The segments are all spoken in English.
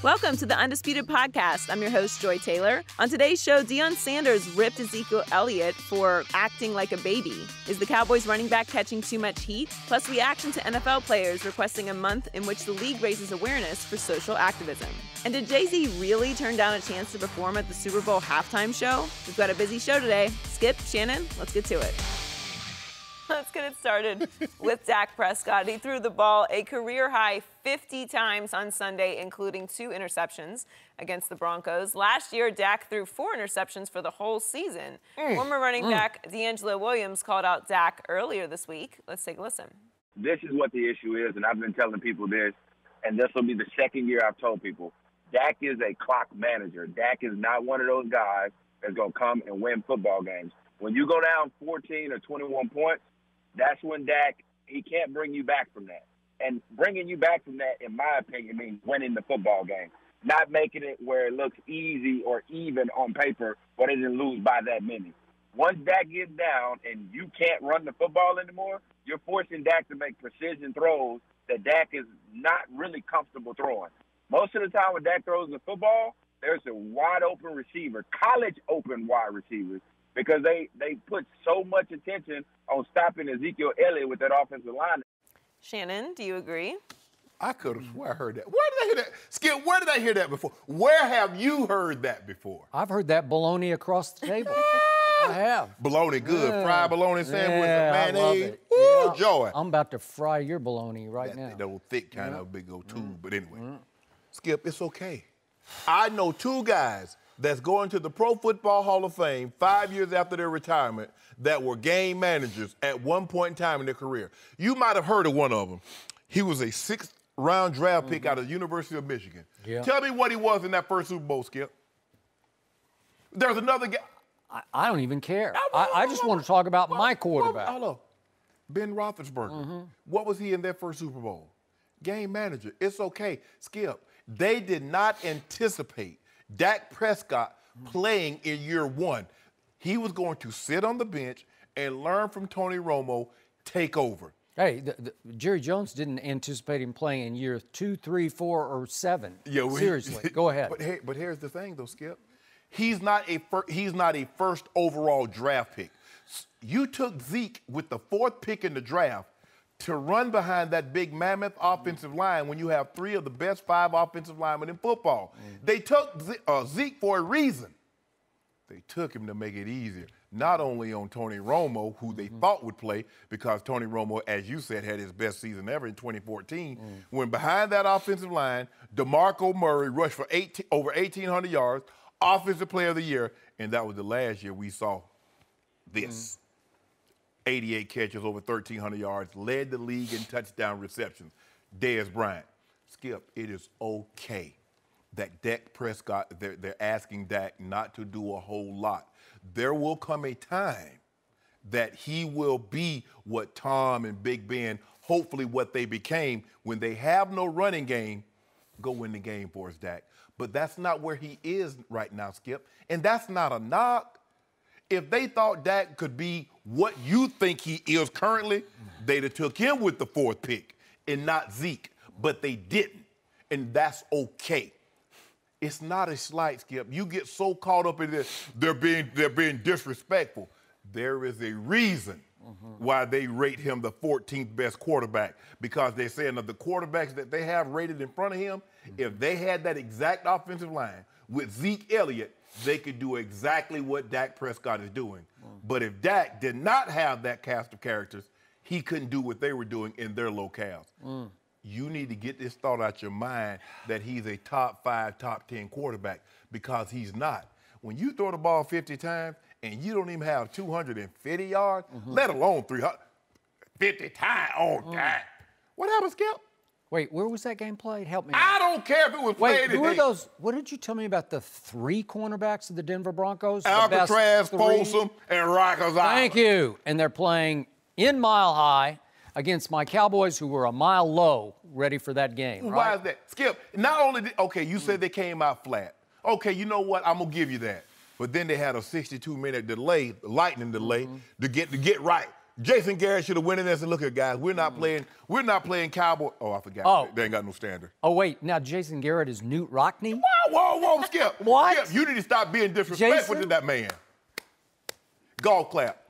Welcome to the Undisputed Podcast. I'm your host, Joy Taylor. On today's show, Deion Sanders ripped Ezekiel Elliott for acting like a baby. Is the Cowboys running back catching too much heat? Plus, reaction to NFL players requesting a month in which the league raises awareness for social activism. And did Jay-Z really turn down a chance to perform at the Super Bowl halftime show? We've got a busy show today. Skip, Shannon, let's get to it. Let's get it started with Dak Prescott. He threw the ball a career-high 50 times on Sunday, including 2 interceptions against the Broncos. Last year, Dak threw 4 interceptions for the whole season. Former running back D'Angelo Williams called out Dak earlier this week. Let's take a listen. This is what the issue is, and I've been telling people this, and this will be the second year I've told people. Dak is a clock manager. Dak is not one of those guys that's going to come and win football games. When you go down 14 or 21 points, that's when Dak, he can't bring you back from that. And bringing you back from that, in my opinion, means winning the football game. Not making it where it looks easy or even on paper, but it didn't lose by that many. Once Dak gets down and you can't run the football anymore, you're forcing Dak to make precision throws that Dak is not really comfortable throwing. Most of the time when Dak throws the football, there's a wide-open receiver, college-open wide receivers, because they put so much attention on stopping Ezekiel Elliott with that offensive line. Shannon, do you agree? I could have sworn I heard that. Where did I hear that? Skip, where did I hear that before? Where have you heard that before? I've heard that bologna across the table. I have. Bologna, good. Yeah. Fried bologna sandwich with mayonnaise. I love it. Ooh, Yeah. joy. I'm about to fry your bologna right now. That old thick kind of big old tube. But anyway, Skip, it's okay. I know 2 guys that's going to the Pro Football Hall of Fame 5 years after their retirement that were game managers at one point in time in their career. You might have heard of one of them. He was a 6th-round draft pick out of the University of Michigan. Yeah. Tell me what he was in that first Super Bowl, Skip. There's another guy. I don't even care. I just want to talk about my quarterback. Hello. Ben Roethlisberger. What was he in their first Super Bowl? Game manager. It's okay. Skip, they did not anticipate Dak Prescott playing in year 1. He was going to sit on the bench and learn from Tony Romo, take over. Hey, Jerry Jones didn't anticipate him playing in year 2, 3, 4, or 7. Yeah, Seriously, go ahead. But here's the thing, though, Skip. He's not a first overall draft pick. You took Zeke with the 4th pick in the draft to run behind that big mammoth offensive line when you have 3 of the best 5 offensive linemen in football. They took Zeke for a reason. They took him to make it easier, not only on Tony Romo, who they thought would play, because Tony Romo, as you said, had his best season ever in 2014. When behind that offensive line, DeMarco Murray rushed for over 1,800 yards, Offensive Player of the Year, and that was the last year we saw this. 88 catches, over 1,300 yards, led the league in touchdown receptions. Dez Bryant. Skip, it is okay that Dak Prescott, they're asking Dak not to do a whole lot. There will come a time that he will be what Tom and Big Ben, hopefully what they became. When they have no running game, go win the game for us, Dak. But that's not where he is right now, Skip. And that's not a knock. If they thought Dak could be what you think he is currently, they'd have took him with the 4th pick and not Zeke. But they didn't, and that's okay. It's not a slight, Skip. You get so caught up in this, they're being disrespectful. There is a reason why they rate him the 14th best quarterback, because they're saying of the quarterbacks that they have rated in front of him, if they had that exact offensive line with Zeke Elliott, they could do exactly what Dak Prescott is doing. But if Dak did not have that cast of characters, he couldn't do what they were doing in their locales. You need to get this thought out your mind that he's a top 5, top 10 quarterback, because he's not. When you throw the ball 50 times and you don't even have 250 yards, let alone 350 times, God. What happened, Skip? Wait, where was that game played? Help me out. I don't care if it was played. Wait, who are those? What did you tell me about the 3 cornerbacks of the Denver Broncos? Alcatraz, Folsom, and Rikers Island. Thank you. And they're playing in Mile High against my Cowboys, who were a mile low, ready for that game. Why Right? is that? Skip, not only did, okay, you said they came out flat. Okay, you know what? I'm going to give you that. But then they had a 62-minute delay, lightning delay, to get right. Jason Garrett should have went in there and said, look here, guys, we're not playing Cowboys. Oh, I forgot. Oh. They ain't got no standard. Oh, wait. Now, Jason Garrett is Newt Rockney? Whoa, Skip. What? Skip, you need to stop being disrespectful to that man. Golf clap.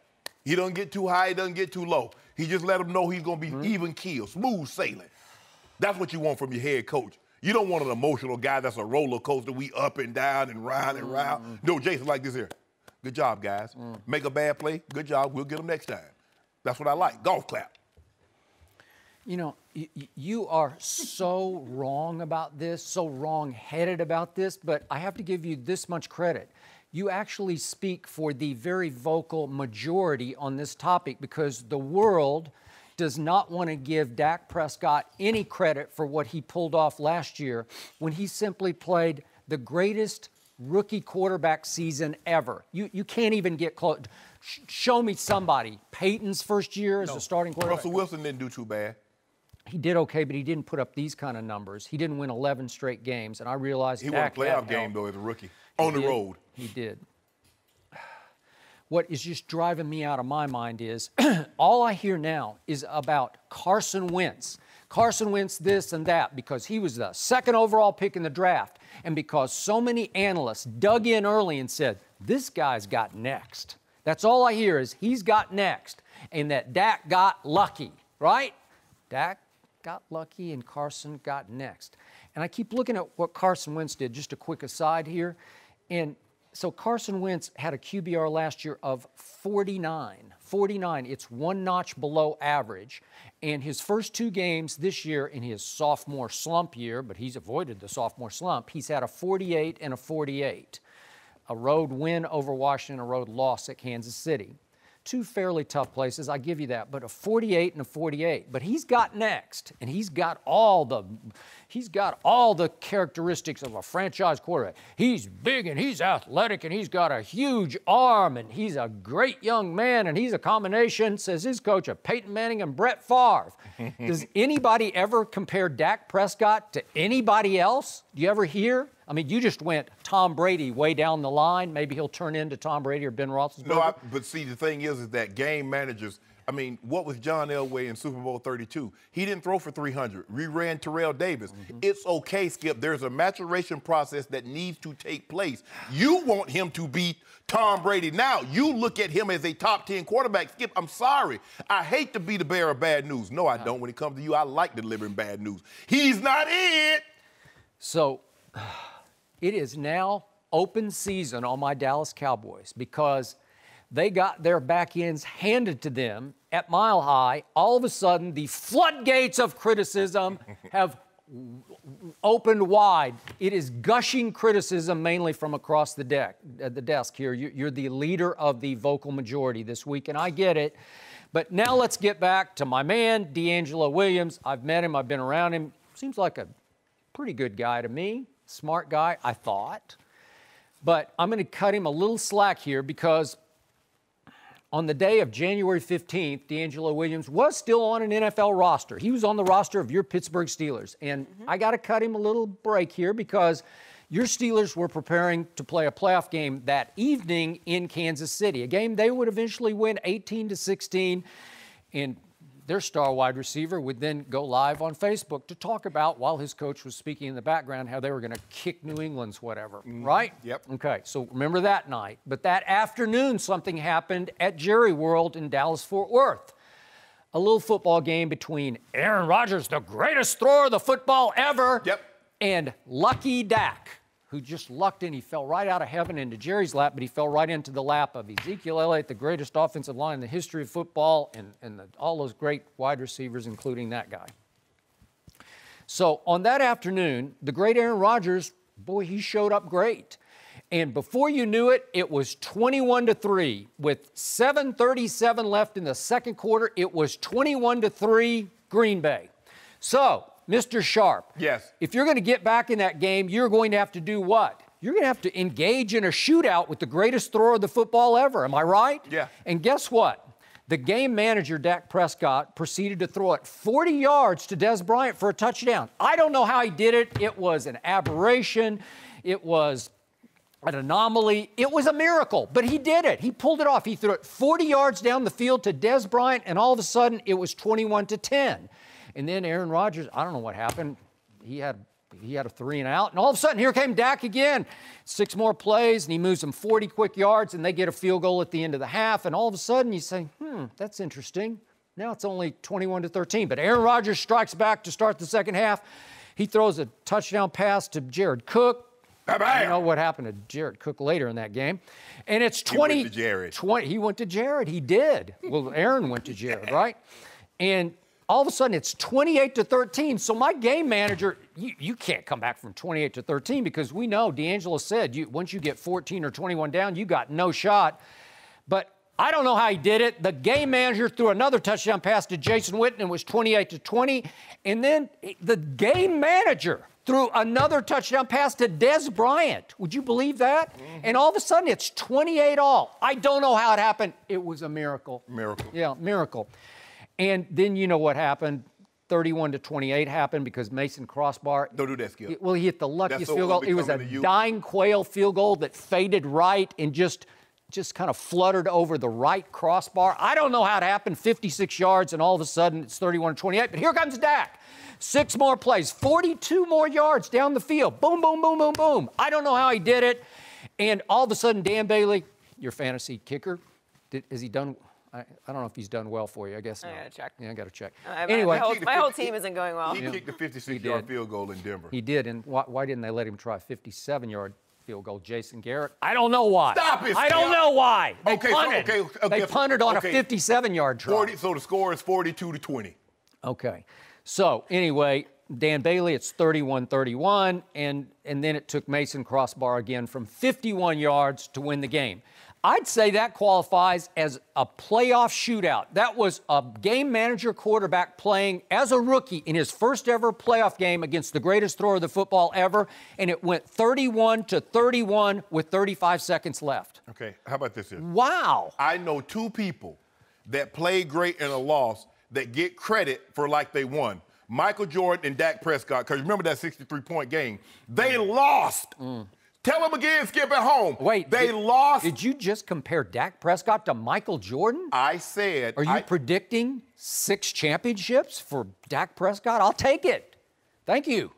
He doesn't get too high, he doesn't get too low. He just let him know he's going to be even keel, smooth sailing. That's what you want from your head coach. You don't want an emotional guy that's a roller coaster. We up and down and round and round. No, Jason like this here. Good job, guys. Make a bad play. Good job. We'll get them next time. That's what I like. Golf clap. You know, you are so wrong about this, so wrong-headed about this, but I have to give you this much credit. You actually speak for the very vocal majority on this topic because the world does not want to give Dak Prescott any credit for what he pulled off last year when he simply played the greatest rookie quarterback season ever. You can't even get close. Show me somebody. Peyton's first year as a starting quarterback. Russell Wilson didn't do too bad. He did okay, but he didn't put up these kind of numbers. He didn't win 11 straight games, and I realized he won a playoff game, though, as a rookie. On the road. He did. What is just driving me out of my mind is all I hear now is about Carson Wentz. Carson Wentz this and that because he was the second overall pick in the draft and because so many analysts dug in early and said, this guy's got next. That's all I hear is he's got next and that Dak got lucky, right? Dak got lucky and Carson got next. And I keep looking at what Carson Wentz did, just a quick aside here. And so Carson Wentz had a QBR last year of 49. 49, it's one notch below average. And his first two games this year in his sophomore slump year, but he's avoided the sophomore slump, he's had a 48 and a 48. A road win over Washington, a road loss at Kansas City. Two fairly tough places, I give you that, but a 48 and a 48. But he's got next, and he's got all the characteristics of a franchise quarterback. He's big and he's athletic and he's got a huge arm and he's a great young man and he's a combination, says his coach, of Peyton Manning and Brett Favre. Does anybody ever compare Dak Prescott to anybody else? Do you ever hear? I mean, you just went Tom Brady way down the line. Maybe he'll turn into Tom Brady or Ben Roethlisberger. No, but see, the thing is that game managers, I mean, what was John Elway in Super Bowl 32? He didn't throw for 300. We ran Terrell Davis. It's okay, Skip. There's a maturation process that needs to take place. You want him to beat Tom Brady. Now, you look at him as a top 10 quarterback. Skip, I'm sorry. I hate to be the bearer of bad news. No, I don't. When it comes to you, I like delivering bad news. He's not it. So it is now open season on my Dallas Cowboys because they got their back ends handed to them at Mile High. All of a sudden, the floodgates of criticism have opened wide. It is gushing criticism mainly from across the desk here. You're the leader of the vocal majority this week, and I get it. But now let's get back to my man, D'Angelo Williams. I've met him. I've been around him. Seems like a pretty good guy to me. Smart guy, I thought. But I'm going to cut him a little slack here because on the day of January 15th, D'Angelo Williams was still on an NFL roster. He was on the roster of your Pittsburgh Steelers. And I got to cut him a little break here because your Steelers were preparing to play a playoff game that evening in Kansas City, a game they would eventually win 18-16. And their star wide receiver would then go live on Facebook to talk about, while his coach was speaking in the background, how they were going to kick New England's whatever, right? Yep. Okay, so remember that night. But that afternoon, something happened at Jerry World in Dallas-Fort Worth. A little football game between Aaron Rodgers, the greatest thrower of the football ever, and Lucky Dak, who just lucked in. He fell right out of heaven into Jerry's lap, but he fell right into the lap of Ezekiel Elliott, the greatest offensive line in the history of football, and all those great wide receivers, including that guy. So on that afternoon, the great Aaron Rodgers, boy, he showed up great. And before you knew it, it was 21-3. With 7:37 left in the second quarter, it was 21-3 Green Bay. So, Mr. Sharpe, yes, if you're going to get back in that game, you're going to have to do what? You're going to have to engage in a shootout with the greatest thrower of the football ever. Am I right? Yeah. And guess what? The game manager, Dak Prescott, proceeded to throw it 40 yards to Des Bryant for a touchdown. I don't know how he did it. It was an aberration. It was an anomaly. It was a miracle, but he did it. He pulled it off. He threw it 40 yards down the field to Dez Bryant, and all of a sudden it was 21-10. And then Aaron Rodgers, I don't know what happened. He had a 3 and out, and all of a sudden here came Dak again. 6 more plays, and he moves them 40 quick yards, and they get a field goal at the end of the half, and all of a sudden you say, that's interesting. Now it's only 21-13, but Aaron Rodgers strikes back to start the second half. He throws a touchdown pass to Jared Cook. I don't know what happened to Jared Cook later in that game. And it's 20. He went to Jared. He went to Jared. He did. Well, Aaron went to Jared, right? And all of a sudden, it's 28-13. So my game manager, you can't come back from 28-13 because we know, D'Angelo said, once you get 14 or 21 down, you got no shot. But I don't know how he did it. The game manager threw another touchdown pass to Jason Witten, and it was 28-20. And then the game manager threw another touchdown pass to Dez Bryant. Would you believe that? And all of a sudden, it's 28-all. I don't know how it happened. It was a miracle. Miracle. Yeah, miracle. And then you know what happened. 31-28 happened because Mason Crossbar. Don't do that, Skip. Well, he hit the luckiest field goal. It was a dying quail field goal that faded right and just kind of fluttered over the right crossbar. I don't know how it happened. 56 yards, and all of a sudden it's 31-28. But here comes Dak. 6 more plays, 42 more yards down the field. Boom, boom, boom, boom, boom. I don't know how he did it. And all of a sudden, Dan Bailey, your fantasy kicker, is he done? I don't know if he's done well for you. I guess not. I got to check. Yeah, I got to check. Anyway, my whole team isn't going well. He kicked the 56-yard field goal in Denver. He did, and why didn't they let him try a 57-yard field goal? Jason Garrett? I don't know why. Stop it, I don't know why. They punted. They punted on a 57-yard try. So the score is 42-20. Okay. So anyway, Dan Bailey, it's 31-31, and then it took Mason Crossbar again from 51 yards to win the game. I'd say that qualifies as a playoff shootout. That was a game manager quarterback playing as a rookie in his first ever playoff game against the greatest thrower of the football ever, and it went 31-31 with 35 seconds left. Okay, how about this here? Wow. I know 2 people that played great in a loss that get credit for like they won. Michael Jordan and Dak Prescott, because remember that 63-point game. They lost. Tell them again, Skip, at home. Wait. They lost. Did you just compare Dak Prescott to Michael Jordan? I said. Are you predicting 6 championships for Dak Prescott? I'll take it. Thank you.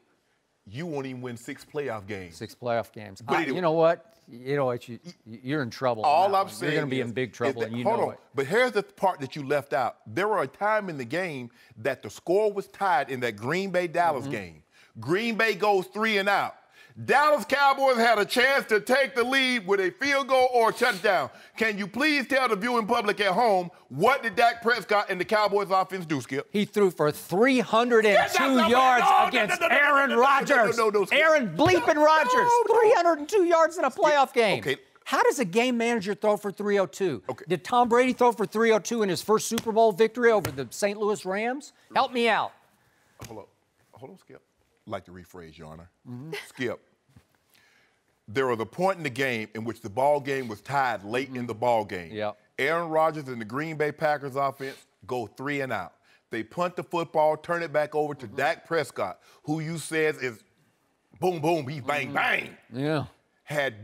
You won't even win 6 playoff games. 6 playoff games. But you know what? You're in trouble. All I'm saying you're going to be in big trouble, and you hold know on. it. But here's the part that you left out. There were a time in the game that the score was tied in that Green Bay-Dallas game. Green Bay goes 3 and out. Dallas Cowboys had a chance to take the lead with a field goal or a touchdown. Can you please tell the viewing public at home, what did Dak Prescott and the Cowboys offense do, Skip? He threw for 302 yards against Aaron Rodgers. Aaron bleeping Rodgers. 302 yards in a playoff game. Okay. How does a game manager throw for 302? Okay. Did Tom Brady throw for 302 in his first Super Bowl victory over the St. Louis Rams? Help me out. Hold on, Skip. I'd like to rephrase, Your Honor. Skip. There was a point in the game in which the ball game was tied late in the ball game. Yep. Aaron Rodgers and the Green Bay Packers offense go 3 and out. They punt the football, turn it back over to Dak Prescott, who you said is boom, boom, he's bang, bang. Yeah. Had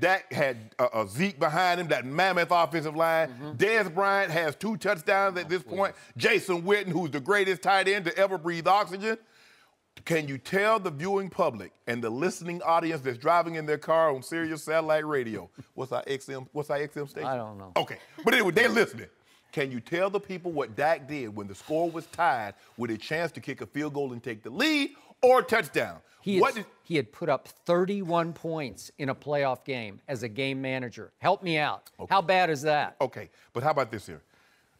Zeke behind him, that mammoth offensive line. Dez Bryant has 2 touchdowns at this point. Jason Witten, who's the greatest tight end to ever breathe oxygen. Can you tell the viewing public and the listening audience that's driving in their car on Sirius satellite radio, what's our XM station? I don't know. Okay, but anyway, they're listening. Can you tell the people what Dak did when the score was tied with a chance to kick a field goal and take the lead or a touchdown? He had put up 31 points in a playoff game as a game manager. Help me out. Okay. How bad is that? Okay, but how about this here?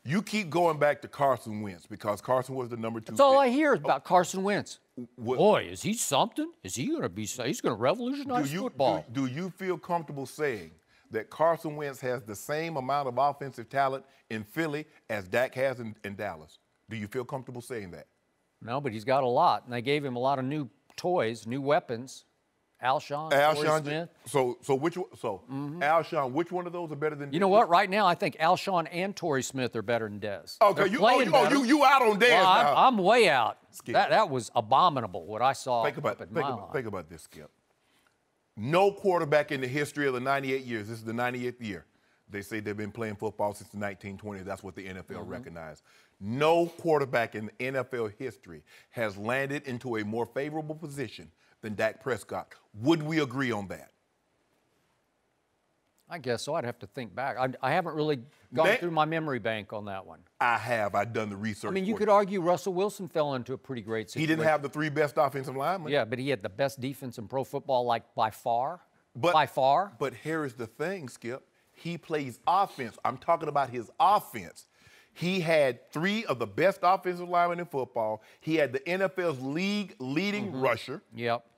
You keep going back to Carson Wentz because Carson was the number 2 That's all I hear about Carson Wentz. What? Boy, is he something? Is he going to be? He's going to revolutionize football. Do you feel comfortable saying that Carson Wentz has the same amount of offensive talent in Philly as Dak has in Dallas? Do you feel comfortable saying that? No, but he's got a lot, and they gave him a lot of new toys, new weapons. Alshon, Torrey Smith. So Alshon, which one of those are better than? You know what? Right now, I think Alshon and Torrey Smith are better than Dez. Okay, you out on Dez now. I'm way out. That was abominable what I saw. Think about this, Skip. No quarterback in the history of the 98 years, this is the 98th year. They say they've been playing football since the 1920s. That's what the NFL recognized. No quarterback in the NFL history has landed into a more favorable position than Dak Prescott. Would we agree on that? I guess so. I'd have to think back. I haven't really gone through my memory bank on that one. I have. I've done the research. I mean, you could argue Russell Wilson fell into a pretty great situation. He didn't have the 3 best offensive linemen. Yeah, but he had the best defense in pro football, like by far. By far. But here is the thing, Skip. He plays offense. I'm talking about his offense. He had 3 of the best offensive linemen in football. He had the NFL's league-leading rusher,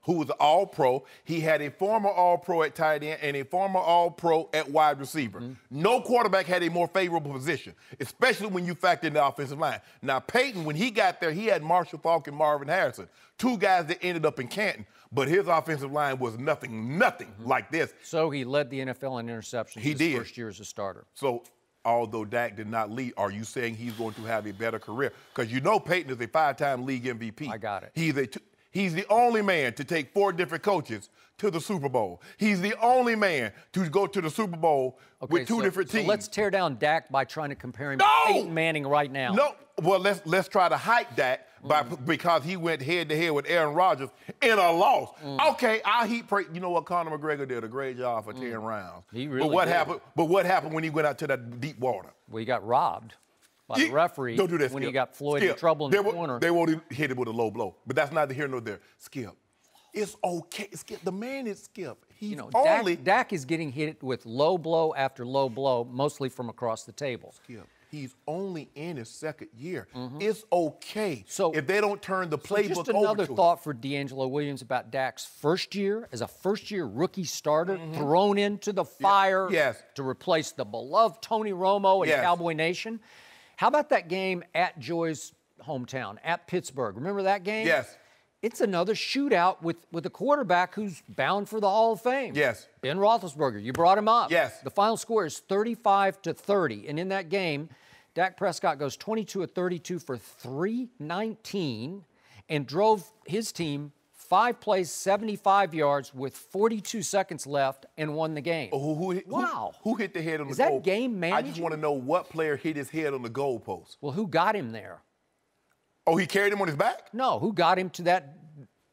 who was an All-Pro. He had a former All-Pro at tight end and a former All-Pro at wide receiver. No quarterback had a more favorable position, especially when you factor in the offensive line. Now, Peyton, when he got there, he had Marshall Faulk and Marvin Harrison, 2 guys that ended up in Canton. But his offensive line was nothing like this. So he led the NFL in interceptions his first year as a starter. So although Dak did not lead, are you saying he's going to have a better career? Because you know Peyton is a 5-time league MVP. I got it. He's the only man to take 4 different coaches to the Super Bowl. He's the only man to go to the Super Bowl with 2 different teams. So let's tear down Dak by trying to compare him to Peyton Manning right now. No. Well, let's try to hype Dak because he went head-to-head with Aaron Rodgers in a loss. Okay, you know what? Conor McGregor did a great job for 10 rounds. He really did. But what happened when he went out to that deep water? Well, he got robbed by the referee. Don't do that, when Skip. he got Floyd in trouble in the corner. They won't hit him with a low blow. But that's neither here nor there. Skip. It's okay. Skip. The man is Skip. Dak is getting hit with low blow after low blow, mostly from across the table. Skip. He's only in his 2nd year. It's okay. So if they don't turn the playbook over to him. Just another thought for D'Angelo Williams about Dak's first year as a first-year rookie starter, thrown into the fire to replace the beloved Tony Romo and Cowboy Nation. How about that game at Joy's hometown, at Pittsburgh? Remember that game? Yes. It's another shootout with a quarterback who's bound for the Hall of Fame. Yes. Ben Roethlisberger, you brought him up. Yes. The final score is 35-30, and in that game, Dak Prescott goes 22 of 32 for 319 and drove his team 5 plays, 75 yards with 42 seconds left and won the game. Wow. Who hit the head on the goal? Is that game management? I just want to know what player hit his head on the goalpost. Well, who got him there? Oh, he carried him on his back? No, who got him to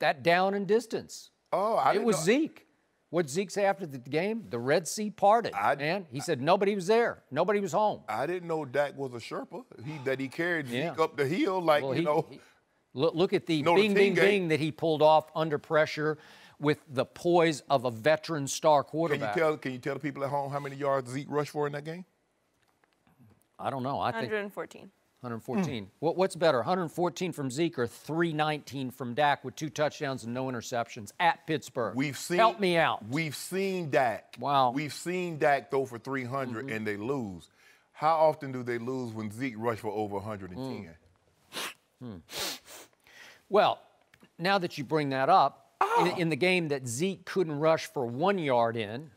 that down and distance? Oh, It was Zeke. What'd Zeke say after the game? The Red Sea parted, man. He said nobody was there. Nobody was home. I didn't know Dak was a Sherpa, that he carried Zeke up the hill like, Look at the bing, bing, bing that he pulled off under pressure with the poise of a veteran star quarterback. Can you tell the people at home how many yards Zeke rushed for in that game? I don't know. I think 114. 114. What's better, 114 from Zeke or 319 from Dak with 2 touchdowns and no interceptions at Pittsburgh? Help me out. We've seen Dak. Wow. We've seen Dak throw for 300 and they lose. How often do they lose when Zeke rushed for over 110? Well, now that you bring that up, in the game that Zeke couldn't rush for 1 yard in,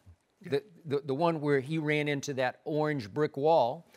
the one where he ran into that orange brick wall,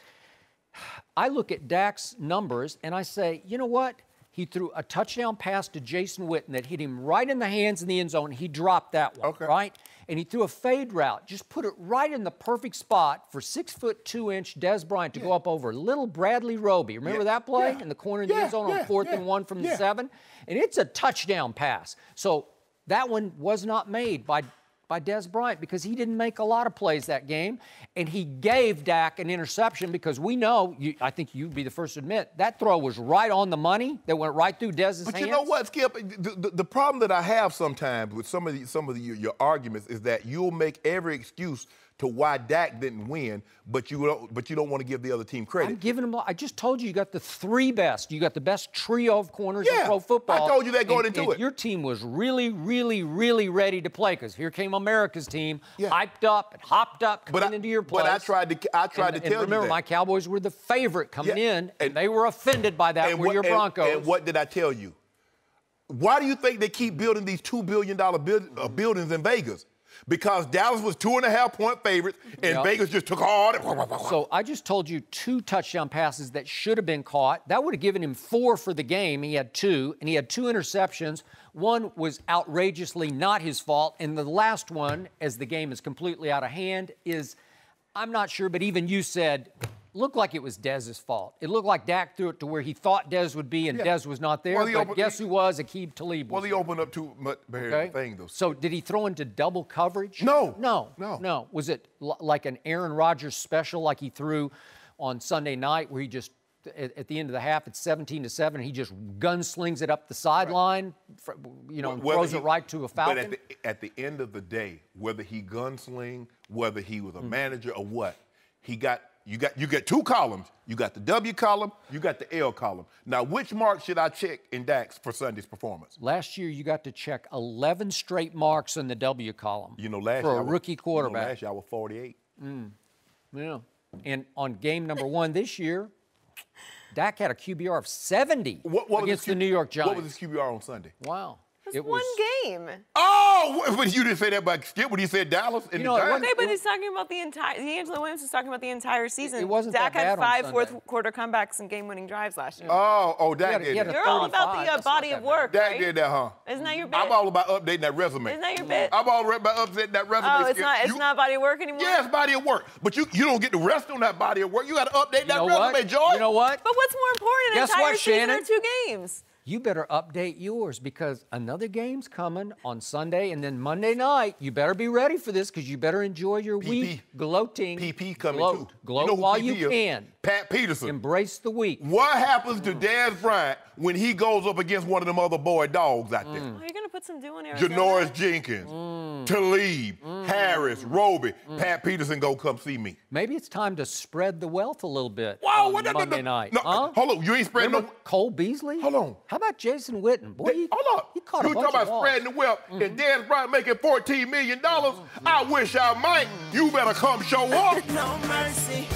I look at Dak's numbers and I say, you know what? He threw a touchdown pass to Jason Witten that hit him right in the hands in the end zone. He dropped that one, right? And he threw a fade route, just put it right in the perfect spot for 6'2" Dez Bryant to go up over little Bradley Roby. Remember that play in the corner of the end zone on 4th and 1 from the 7? And it's a touchdown pass. So that one was not made by Dez Bryant because he didn't make a lot of plays that game, and he gave Dak an interception because we know, I think you'd be the first to admit, that throw was right on the money that went right through Dez's hands. But you know what, Skip? The problem that I have sometimes with some of your arguments is that you'll make every excuse to why Dak didn't win, but you don't want to give the other team credit. I'm giving him. I just told you got the 3 best. You got the best trio of corners in pro football. I told you that going into it. Your team was really, really, really ready to play because here came America's team, hyped up and hopped up coming into your place. But I tried to tell you that. Remember, my Cowboys were the favorite coming in, and they were offended by that. Were your Broncos? And what did I tell you? Why do you think they keep building these $2 billion buildings in Vegas? because Dallas was 2.5-point favorites, and Vegas just took all that. So I just told you 2 touchdown passes that should have been caught. That would have given him 4 for the game. He had 2, and he had 2 interceptions. One was outrageously not his fault, and the last one, as the game is completely out of hand, is, I'm not sure, but even you said, looked like it was Dez's fault. It looked like Dak threw it to where he thought Dez would be, and Dez was not there. But guess who was? Aqib Talib was. Well, he opened up too much thing, though. So did he throw into double coverage? No. No. Was it like an Aaron Rodgers special like he threw on Sunday night where he just, at the end of the half, it's 17-7, and he just gunslings it up the sideline, and throws it right to a Falcon? But at the end of the day, whether he gunsling, whether he was a manager or what, you get 2 columns. You got the W column, you got the L column. Now, which mark should I check in Dak's for Sunday's performance? Last year, you got to check 11 straight marks in the W column for a rookie quarterback. Last year I was 48. Yeah. And on game number 1 this year, Dak had a QBR of 70 against the New York Giants. What was his QBR on Sunday? Wow. It was 1 game. Oh, but you didn't say that about Skip when he said Dallas and the Giants. Okay, but he's talking about the entire. D'Angelo Williams is talking about the entire season. It wasn't Dak that bad had 5 on fourth-quarter comebacks and game-winning drives last year. Dak did that. You're all about the body of work, Dak right? did that, huh? Isn't that your bit? I'm all about updating that resume. Isn't that your bit? I'm all about updating that resume. Oh, it's not body of work anymore? Yeah, it's body of work. But you don't get to rest on that body of work. You got to update that resume, Joy. You know what? But what's more important, Guess entire what, season Shannon? or 2 games? You better update yours because another game's coming on Sunday, and then Monday night, you better be ready for this because you better enjoy your week gloating. PP coming too. Gloat while you can. Pat Peterson. Embrace the week. What happens to Dez Bryant when he goes up against one of them other boy dogs out there? Are you going to put some dew in Arizona? Janoris Jenkins, Talib, Harris, Roby. Pat Peterson go come see me. Maybe it's time to spread the wealth a little bit on Monday night. No, hold on. You ain't spreading no. Cole Beasley? Hold on. How about Jason Witten? Boy, hold up. He caught a bunch talking of about balls. spreading the wealth and Dez Bryant making $14 million. I wish I might. You better come show up. No mercy.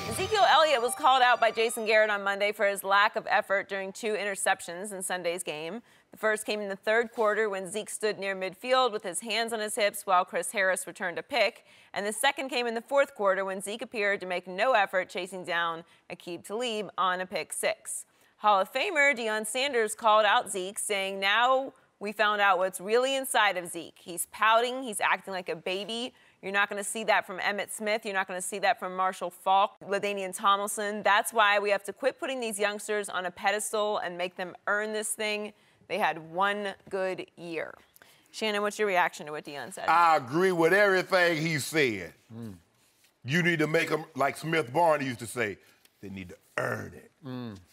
Ezekiel Elliott was called out by Jason Garrett on Monday for his lack of effort during 2 interceptions in Sunday's game. The first came in the 3rd quarter when Zeke stood near midfield with his hands on his hips while Chris Harris returned a pick. And the second came in the 4th quarter when Zeke appeared to make no effort chasing down Aqib Talib on a pick 6. Hall of Famer Deion Sanders called out Zeke, saying, "Now we found out what's really inside of Zeke. He's pouting. He's acting like a baby. You're not going to see that from Emmitt Smith. You're not going to see that from Marshall Faulk, LaDainian Tomlinson. That's why we have to quit putting these youngsters on a pedestal and make them earn this thing. They had 1 good year." Shannon, what's your reaction to what Deion said? I agree with everything he said. You need to make them, like Smith Barney used to say, they need to earn it.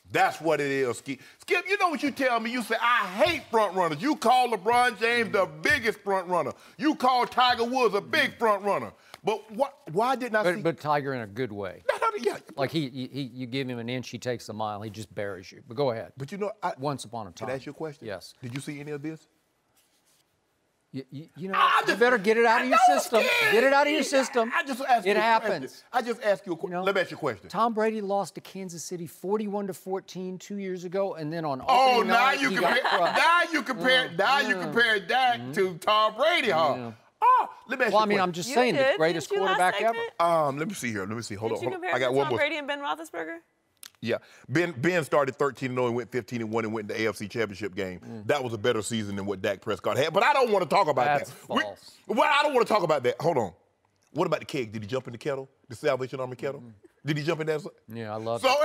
That's what it is, Skip. Skip, you know what you tell me? You say, I hate front runners. You call LeBron James the biggest front runner. You call Tiger Woods a big front runner. But why didn't I see... But Tiger in a good way. Yeah. Like you give him an inch, he takes a mile. He just buries you. But go ahead. But you know... Once upon a time. Can I ask you a question? Yes. Did you see any of this? You know, you better get it out of your system. Get it out of your system. I just asked you it happens. I just asked you a question. Let me ask you a question. Tom Brady lost to Kansas City 41-14 2 years ago, and then on now opening night, you compare Dak to Tom Brady, huh? Yeah. Oh, let me ask you a question. I'm just saying the greatest quarterback ever. Let me see here. Let me see. Hold on. Did you compare I got Tom one more. Brady and Ben Roethlisberger? Yeah, Ben started 13-0 and went 15-1 and went in the AFC Championship game. That was a better season than what Dak Prescott had. But I don't want to talk about That's that. false. I don't want to talk about that. Hold on. What about the keg? Did he jump in the kettle? The Salvation Army kettle? Did he jump in that? Yeah, I love it. So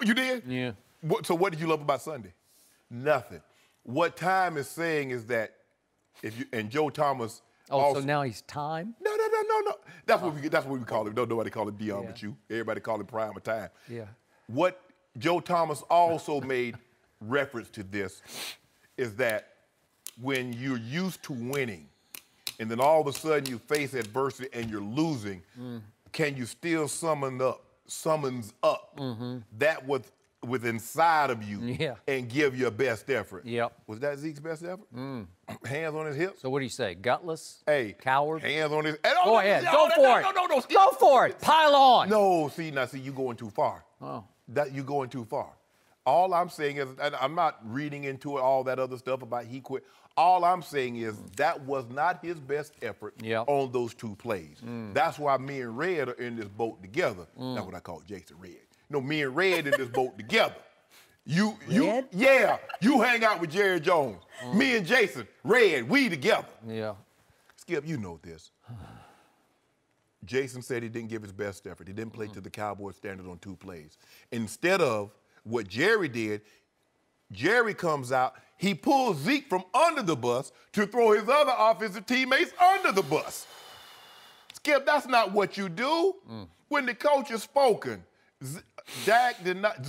you did? Yeah. So what did you love about Sunday? Nothing. What Time is saying is that and Joe Thomas. So now he's Time? No. That's what we call him. Don't nobody call him Deion but you. Everybody call him Prime of Time. Yeah. What Joe Thomas also made reference to this is that when you're used to winning and then all of a sudden you face adversity and you're losing, can you still summons up that with inside of you and give your best effort? Yep. Was that Zeke's best effort? Hands on his hips? So what do you say? Gutless? Hey. Coward? Hands on his... Go ahead. Go for it. No. Go for it. Pile on. No, see, you going too far. Oh. You're going too far. All I'm saying is, and I'm not reading into it, all that other stuff about he quit. All I'm saying is that was not his best effort on those 2 plays. That's why me and Red are in this boat together. That's what I call Jason Red. Me and Red in this boat together. You hang out with Jerry Jones. Me and Jason, Red, we together. Yeah. Skip, you know this. Jason said he didn't give his best effort. He didn't play to the Cowboys standard on 2 plays. Instead of what Jerry did, Jerry comes out, he pulls Zeke from under the bus to throw his other offensive teammates under the bus. Skip, that's not what you do. When the coach has spoken, Zeke did not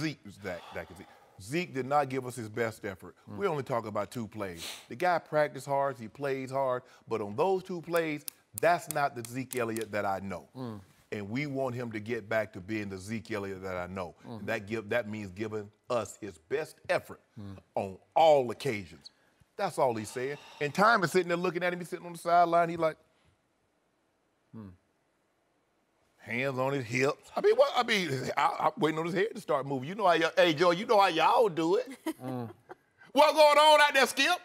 give us his best effort. We only talk about 2 plays. The guy practiced hard, he plays hard, but on those 2 plays, that's not the Zeke Elliott that I know. And we want him to get back to being the Zeke Elliott that I know. And that means giving us his best effort on all occasions. That's all he's saying. And Time is sitting there looking at him. He's sitting on the sideline. He's like, hands on his hips. I'm waiting on his head to start moving. You know how hey, Joe, you know how y'all do it. What going on out there, Skip?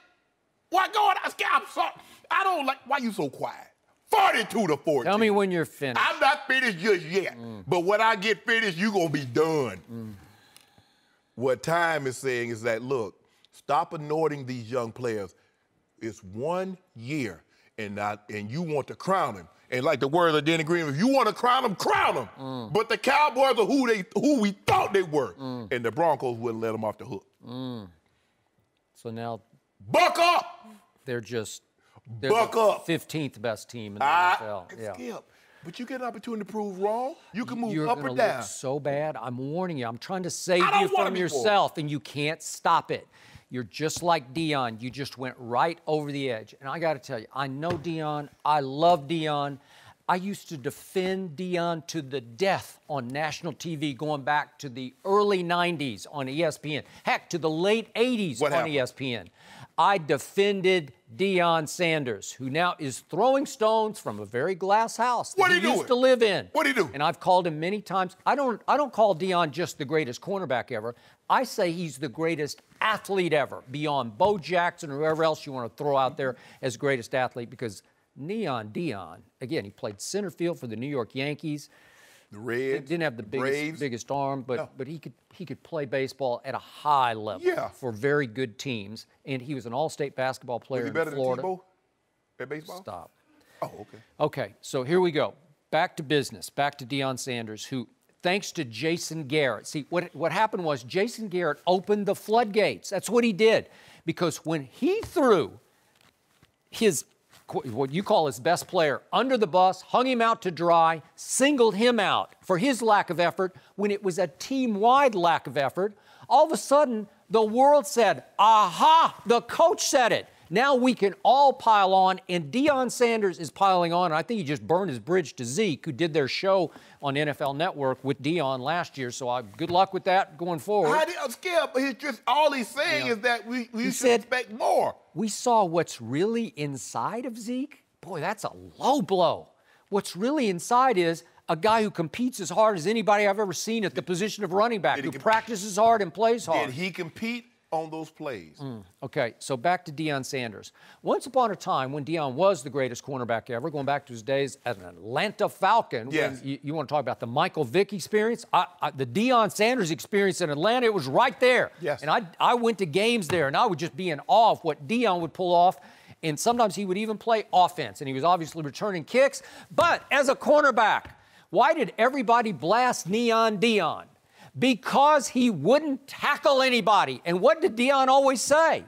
What going on, Skip? I'm sorry. I don't like, why you so quiet? 42-14. Tell me when you're finished. I'm not finished just yet. But when I get finished, you're going to be done. What Time is saying is that, look, stop anointing these young players. It's 1 year, and you want to crown him. And like the word of Denny Green, if you want to crown them, crown them. But the Cowboys are who we thought they were. And the Broncos wouldn't let them off the hook. So now... Buck up! They're the up. 15th best team in the NFL. Skip, but you get an opportunity to prove wrong. You can move You're up or gonna down. Look so bad. I'm warning you. I'm trying to save you from yourself, and you can't stop it. You're just like Deion. You just went right over the edge. And I got to tell you, I know Deion. I love Deion. I used to defend Deion to the death on national TV going back to the early 90s on ESPN. Heck, to the late 80s on ESPN. I defended Deion Sanders, who now is throwing stones from a very glass house that he used to live in. What'd he do? And I've called him many times. I don't call Deion just the greatest cornerback ever. I say he's the greatest athlete ever, beyond Bo Jackson or whoever else you want to throw out there as greatest athlete, because Deion, again, he played center field for the New York Yankees. The Reds, didn't have the biggest arm, but he could play baseball at a high level for very good teams. And he was an all-state basketball player in Florida. Was he better than Tebow at baseball? Stop. Oh, okay. Okay, so here we go. Back to business. Back to Deion Sanders, who, thanks to Jason Garrett. See, what happened was Jason Garrett opened the floodgates. That's what he did. Because when he threw his what you call his best player under the bus, hung him out to dry, singled him out for his lack of effort when it was a team-wide lack of effort, all of a sudden the world said, aha, the coach said it. Now we can all pile on, and Deion Sanders is piling on. And I think he just burned his bridge to Zeke, who did their show on NFL Network with Deion last year. So good luck with that going forward. Skip, all he's saying is that we should expect more. We saw what's really inside of Zeke. Boy, that's a low blow. What's really inside is a guy who competes as hard as anybody I've ever seen at the position of running back, who practices hard and plays hard. Did he compete on those plays? Okay, so back to Deion Sanders. Once upon a time when Deion was the greatest cornerback ever, going back to his days as an Atlanta Falcon, when you want to talk about the Michael Vick experience, the Deion Sanders experience in Atlanta, it was right there. Yes. And I went to games there, and I would just be in awe of what Deion would pull off. And sometimes he would even play offense, and he was obviously returning kicks. But as a cornerback, why did everybody blast Neon Deion? Because he wouldn't tackle anybody. And what did Deion always say?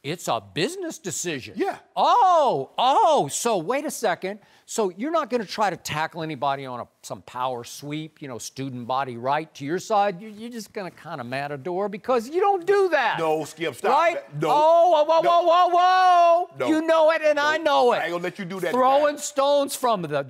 It's a business decision. Yeah. So wait a second. So you're not going to try to tackle anybody on some power sweep, student body right to your side. You're just going to kind of matador because you don't do that. No, Skip, stop. Right? No. Whoa. No. You know it and I know it. I ain't going to let you do that. Throwing stones from the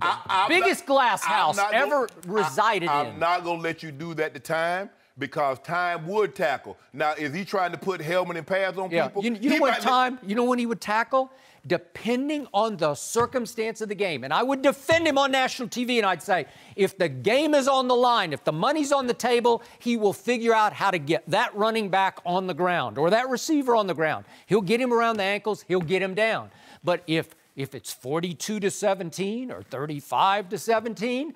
biggest glass house ever resided in. I'm not going to let you do that to Time, because time would tackle. Now, is he trying to put helmet and pads on people? You know what time? You know when he would tackle? Depending on the circumstance of the game. And I would defend him on national TV, and I'd say, if the game is on the line, if the money's on the table, he will figure out how to get that running back on the ground or that receiver on the ground. He'll get him around the ankles. He'll get him down. But if it's 42-17 or 35-17,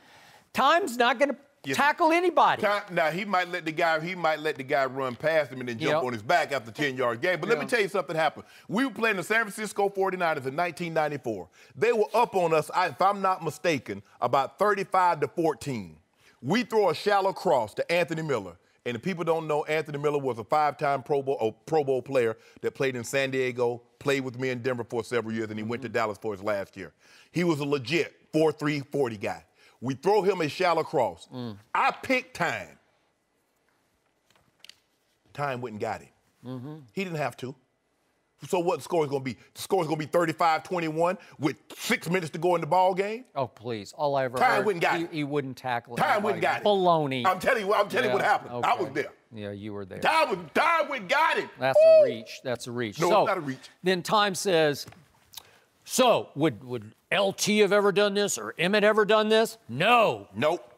time's not going to tackle anybody. Now he might let the guy run past him and then jump on his back after 10-yard game. But let me tell you something happened. We were playing the San Francisco 49ers in 1994. They were up on us, if I'm not mistaken, about 35-14. We throw a shallow cross to Anthony Miller. And if people don't know, Anthony Miller was a 5-time Pro Bowl player that played in San Diego, played with me in Denver for several years, and he went to Dallas for his last year. He was a legit 4.3 40 guy. We throw him a shallow cross. I picked time. Time went and got him. He didn't have to. So what the score is going to be? The score is going to be 35-21 with 6 minutes to go in the ball game? Oh, please. All I ever Time heard, went and got him. He wouldn't tackle him. Time went and got him. Baloney. I'm telling you what happened. Okay. I was there. Yeah, you were there. Time went and got him. That's a reach. That's a reach. No, so, it's not a reach. Then Time says, so would LT have ever done this or Emmett ever done this? No. Nope.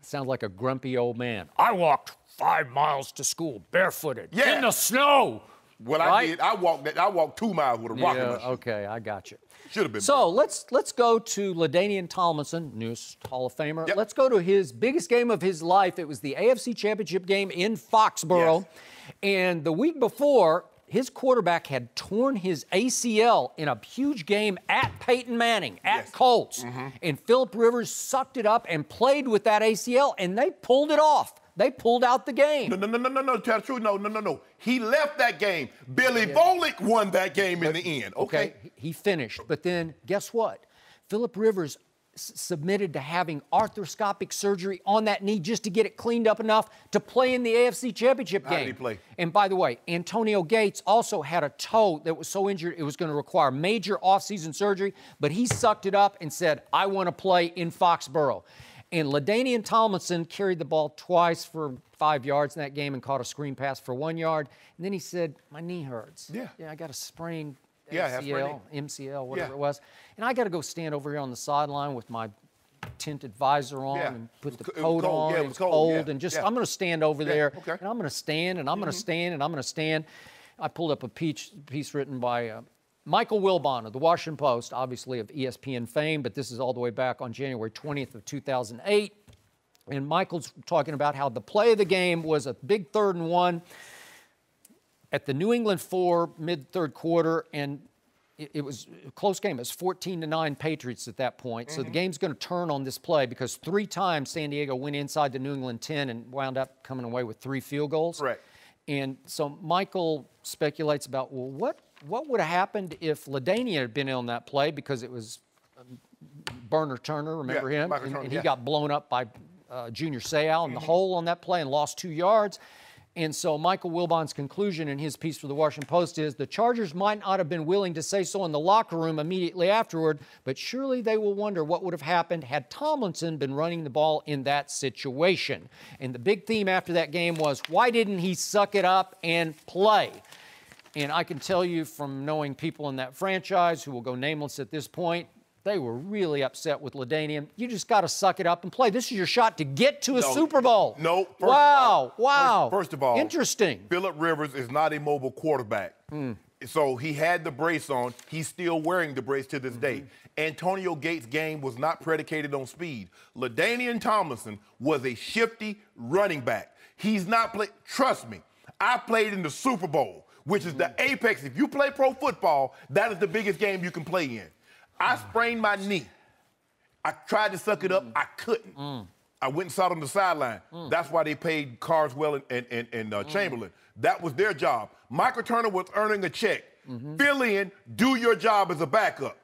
Sounds like a grumpy old man. I walked 5 miles to school barefooted Yeah. in the snow. What right? I did, I walked 2 miles with a rocket machine. Okay, I got you. Should have been. So let's go to LaDainian Tomlinson, newest Hall of Famer. Yep. Let's go to his biggest game of his life. It was the AFC Championship game in Foxborough. Yes. And the week before, his quarterback had torn his ACL in a huge game at Peyton Manning, at Colts. And Philip Rivers sucked it up and played with that ACL, and they pulled it off. They pulled out the game. No. Tell the truth. No. He left that game. Billy Volick won that game in the end. Okay. He finished. But then, guess what? Philip Rivers submitted to having arthroscopic surgery on that knee just to get it cleaned up enough to play in the AFC Championship game. How did he play? And by the way, Antonio Gates also had a toe that was so injured it was going to require major offseason surgery, but he sucked it up and said, I want to play in Foxborough. And LaDainian Tomlinson carried the ball twice for 5 yards in that game and caught a screen pass for 1 yard. And then he said, my knee hurts. Yeah, I got a sprained ACL, MCL, whatever it was. And I got to go stand over here on the sideline with my tinted visor on and put the coat on. It was cold. And just, I'm going to stand over there. And I'm going to stand, and I'm going to stand, and I'm going to stand. I pulled up a piece written by Michael Wilbon of the Washington Post, obviously of ESPN fame, but this is all the way back on January 20th of 2008. And Michael's talking about how the play of the game was a big 3rd and 1 at the New England 4 mid-third quarter, and it was a close game. It was 14-9 Patriots at that point. So the game's going to turn on this play because 3 times San Diego went inside the New England 10 and wound up coming away with 3 field goals. Right. And so Michael speculates about, well, what would have happened if LaDainian had been in on that play, because it was Burner Turner, remember him? And he got blown up by Junior Seau in the hole on that play and lost 2 yards. And so Michael Wilbon's conclusion in his piece for the Washington Post is the Chargers might not have been willing to say so in the locker room immediately afterward, but surely they will wonder what would have happened had Tomlinson been running the ball in that situation. And the big theme after that game was, why didn't he suck it up and play? And I can tell you from knowing people in that franchise who will go nameless at this point, they were really upset with LaDainian. You just got to suck it up and play. This is your shot to get to a Super Bowl. No. First of all, interesting. Philip Rivers is not a mobile quarterback. So he had the brace on. He's still wearing the brace to this day. Antonio Gates' game was not predicated on speed. LaDainian Tomlinson was a shifty running back. He's not played. Trust me, I played in the Super Bowl, which is the apex. If you play pro football, that is the biggest game you can play in. I sprained my knee. I tried to suck it up. I couldn't. I went and sat on the sideline. That's why they paid Carswell and Chamberlain. That was their job. Michael Turner was earning a check. Fill in, do your job as a backup.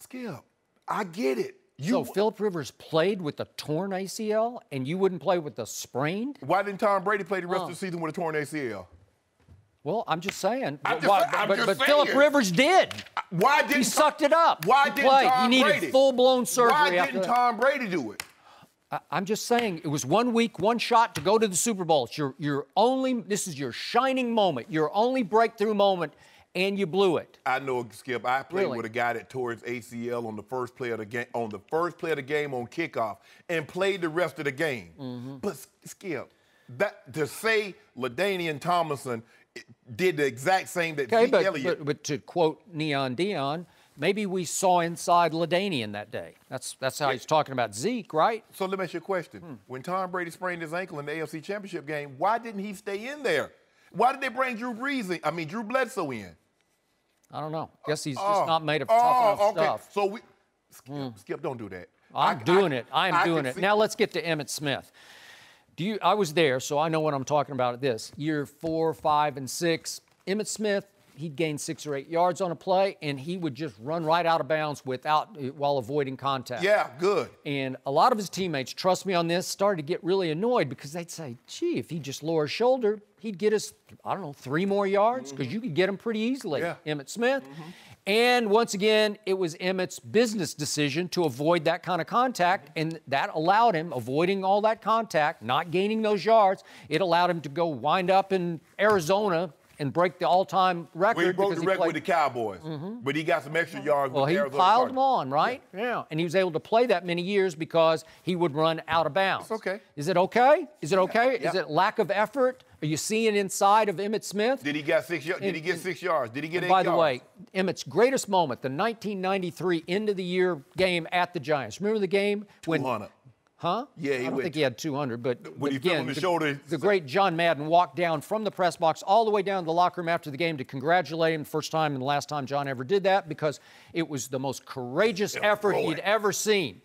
Skip, I get it. So Philip Rivers played with a torn ACL, and you wouldn't play with a sprained? Why didn't Tom Brady play the rest of the season with a torn ACL? Well, I'm just saying. But Philip Rivers did. Why didn't he sucked it up? Why didn't Tom He needed Brady? full-blown surgery. Why didn't Tom Brady do it? I'm just saying, it was 1 week, one shot to go to the Super Bowl. It's this is your shining moment, your only breakthrough moment, and you blew it. I know, Skip. I played Really? with a guy that tore his ACL on the first play of the game, on kickoff, and played the rest of the game. But Skip, to say LaDainian Tomlinson did the exact same that Zeke Elliott. But to quote Neon Deion, maybe we saw inside LaDainian that day. That's how he's talking about Zeke, right? So let me ask you a question. When Tom Brady sprained his ankle in the AFC Championship game, why didn't he stay in there? Why did they bring Drew Bledsoe in? I don't know. Guess he's just not made of tough enough stuff. So Skip, don't do that. I'm doing it. Now let's get to Emmitt Smith. I was there, so I know what I'm talking about at this. Year 4, 5, and 6, Emmitt Smith, he'd gain 6 or 8 yards on a play, and he would just run right out of bounds while avoiding contact. Yeah, good. And a lot of his teammates, trust me on this, started to get really annoyed because they'd say, gee, if he just lower his shoulder, he'd get us, 3 more yards, because you could get him pretty easily, Emmitt Smith. And once again, it was Emmitt's business decision to avoid that kind of contact, and that allowed him, avoiding all that contact, not gaining those yards, it allowed him to go wind up in Arizona and break the all-time record. Well, he broke the record with the Cowboys, but he got some extra yards with the Arizona Well, he piled them on, right? Yeah. And he was able to play that many years because he would run out of bounds. It's okay. Is it okay? Is it okay? Yeah. Is it lack of effort? Are you seeing inside of Emmitt Smith? Did he get 6 yards? Did he get 6 yards? Did he get 8 By yards? the way, Emmitt's greatest moment, the 1993 end-of-the-year game at the Giants. Remember the game? 200. Huh? Yeah, I don't think he had 200, but when he again, fell on the shoulder. The great John Madden walked down from the press box all the way down to the locker room after the game to congratulate him. First time and the last time John ever did that, because it was the most courageous effort he'd ever seen.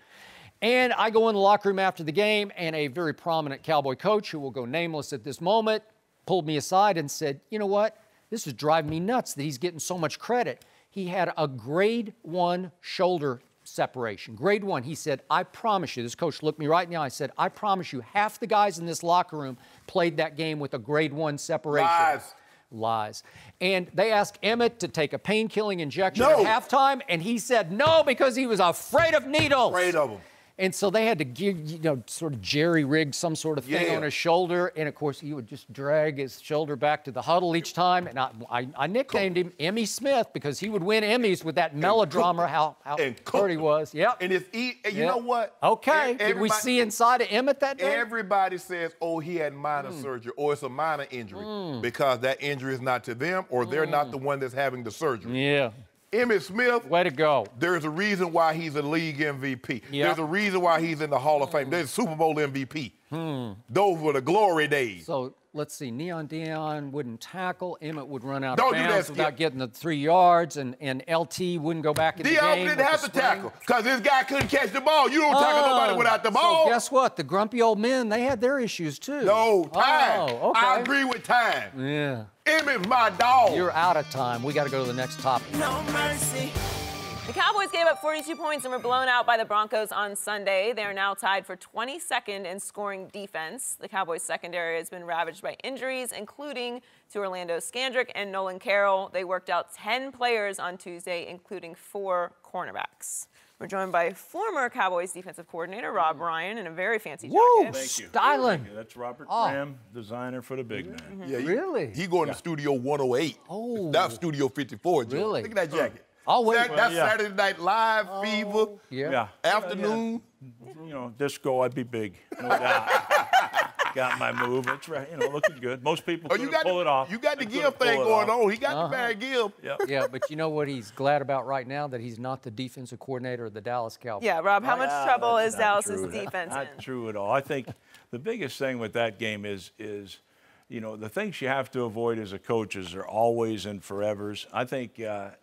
And I go in the locker room after the game, and a very prominent Cowboy coach, who will go nameless at this moment, pulled me aside and said, you know what? This is driving me nuts that he's getting so much credit. He had a grade 1 shoulder separation. Grade 1. He said, I promise you, this coach looked me right in the eye, I said, I promise you, half the guys in this locker room played that game with a grade 1 separation. Lies. And they asked Emmitt to take a pain-killing injection at halftime, and he said no because he was afraid of needles. Afraid of them. And so they had to give, sort of jerry-rig some sort of thing on his shoulder. And, of course, he would just drag his shoulder back to the huddle each time. And I nicknamed him Emmy Smith because he would win Emmys with that melodrama, how hurt he was. Yep. And you know what? Okay. Did we see inside of Emmitt that day? Everybody says, oh, he had minor surgery, or it's a minor injury, because that injury is not to them, or they're not the one that's having the surgery. Yeah. Emmitt Smith, way to go. There's a reason why he's a league MVP. Yep. There's a reason why he's in the Hall of Fame. There's Super Bowl MVP. Those were the glory days. So let's see. Neon Deion wouldn't tackle. Emmitt would run out of bounds without getting the 3 yards, and LT wouldn't go back in the game. Deion didn't have to tackle because this guy couldn't catch the ball. You don't tackle nobody without the ball. So guess what? The grumpy old men, they had their issues too. No, time. Okay. I agree with time. Yeah. Emmitt's my dog. You're out of time. We got to go to the next topic. No mercy. The Cowboys gave up 42 points and were blown out by the Broncos on Sunday. They are now tied for 22nd in scoring defense. The Cowboys' secondary has been ravaged by injuries, including to Orlando Scandrick and Nolan Carroll. They worked out 10 players on Tuesday, including 4 cornerbacks. We're joined by former Cowboys defensive coordinator Rob Ryan in a very fancy jacket. Thank you. Styling. That's Robert Graham, designer for the big man. Yeah, really? He going to Studio 108. Oh. That's Studio 54, Joe. Really? Look at that jacket. Oh, wait. That's Saturday Night Live, Fever, Afternoon. You know, disco, I'd be big. No doubt. Got my move. That's right. You know, looking good. Most people couldn't pull it off. You got the Gibb thing going on. He got the bad Gibb. Yeah, but you know what he's glad about right now? That he's not the defensive coordinator of the Dallas Cowboys. Yeah, Rob, how much trouble is Dallas's defense in? Not true at all. I think the biggest thing with that game is you know, the things you have to avoid as a coach is they're always and forevers. I think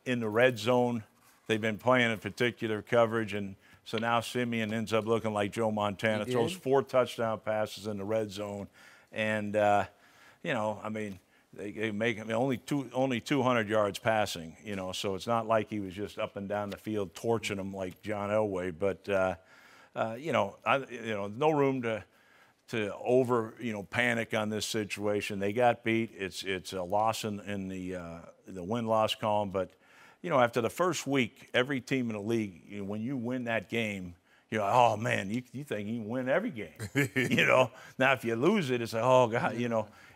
in the red zone, they've been playing a particular coverage, and so now Simeon ends up looking like Joe Montana. Throws 4 touchdown passes in the red zone, and you know, I mean, they make only 200 yards passing. You know, so it's not like he was just up and down the field torching them like John Elway. But you know, no room to over, panic on this situation. They got beat. It's a loss in the win-loss column. But, after the first week, every team in the league, when you win that game, you're like, oh, man, you think you can win every game. Now if you lose it, it's like, oh, God,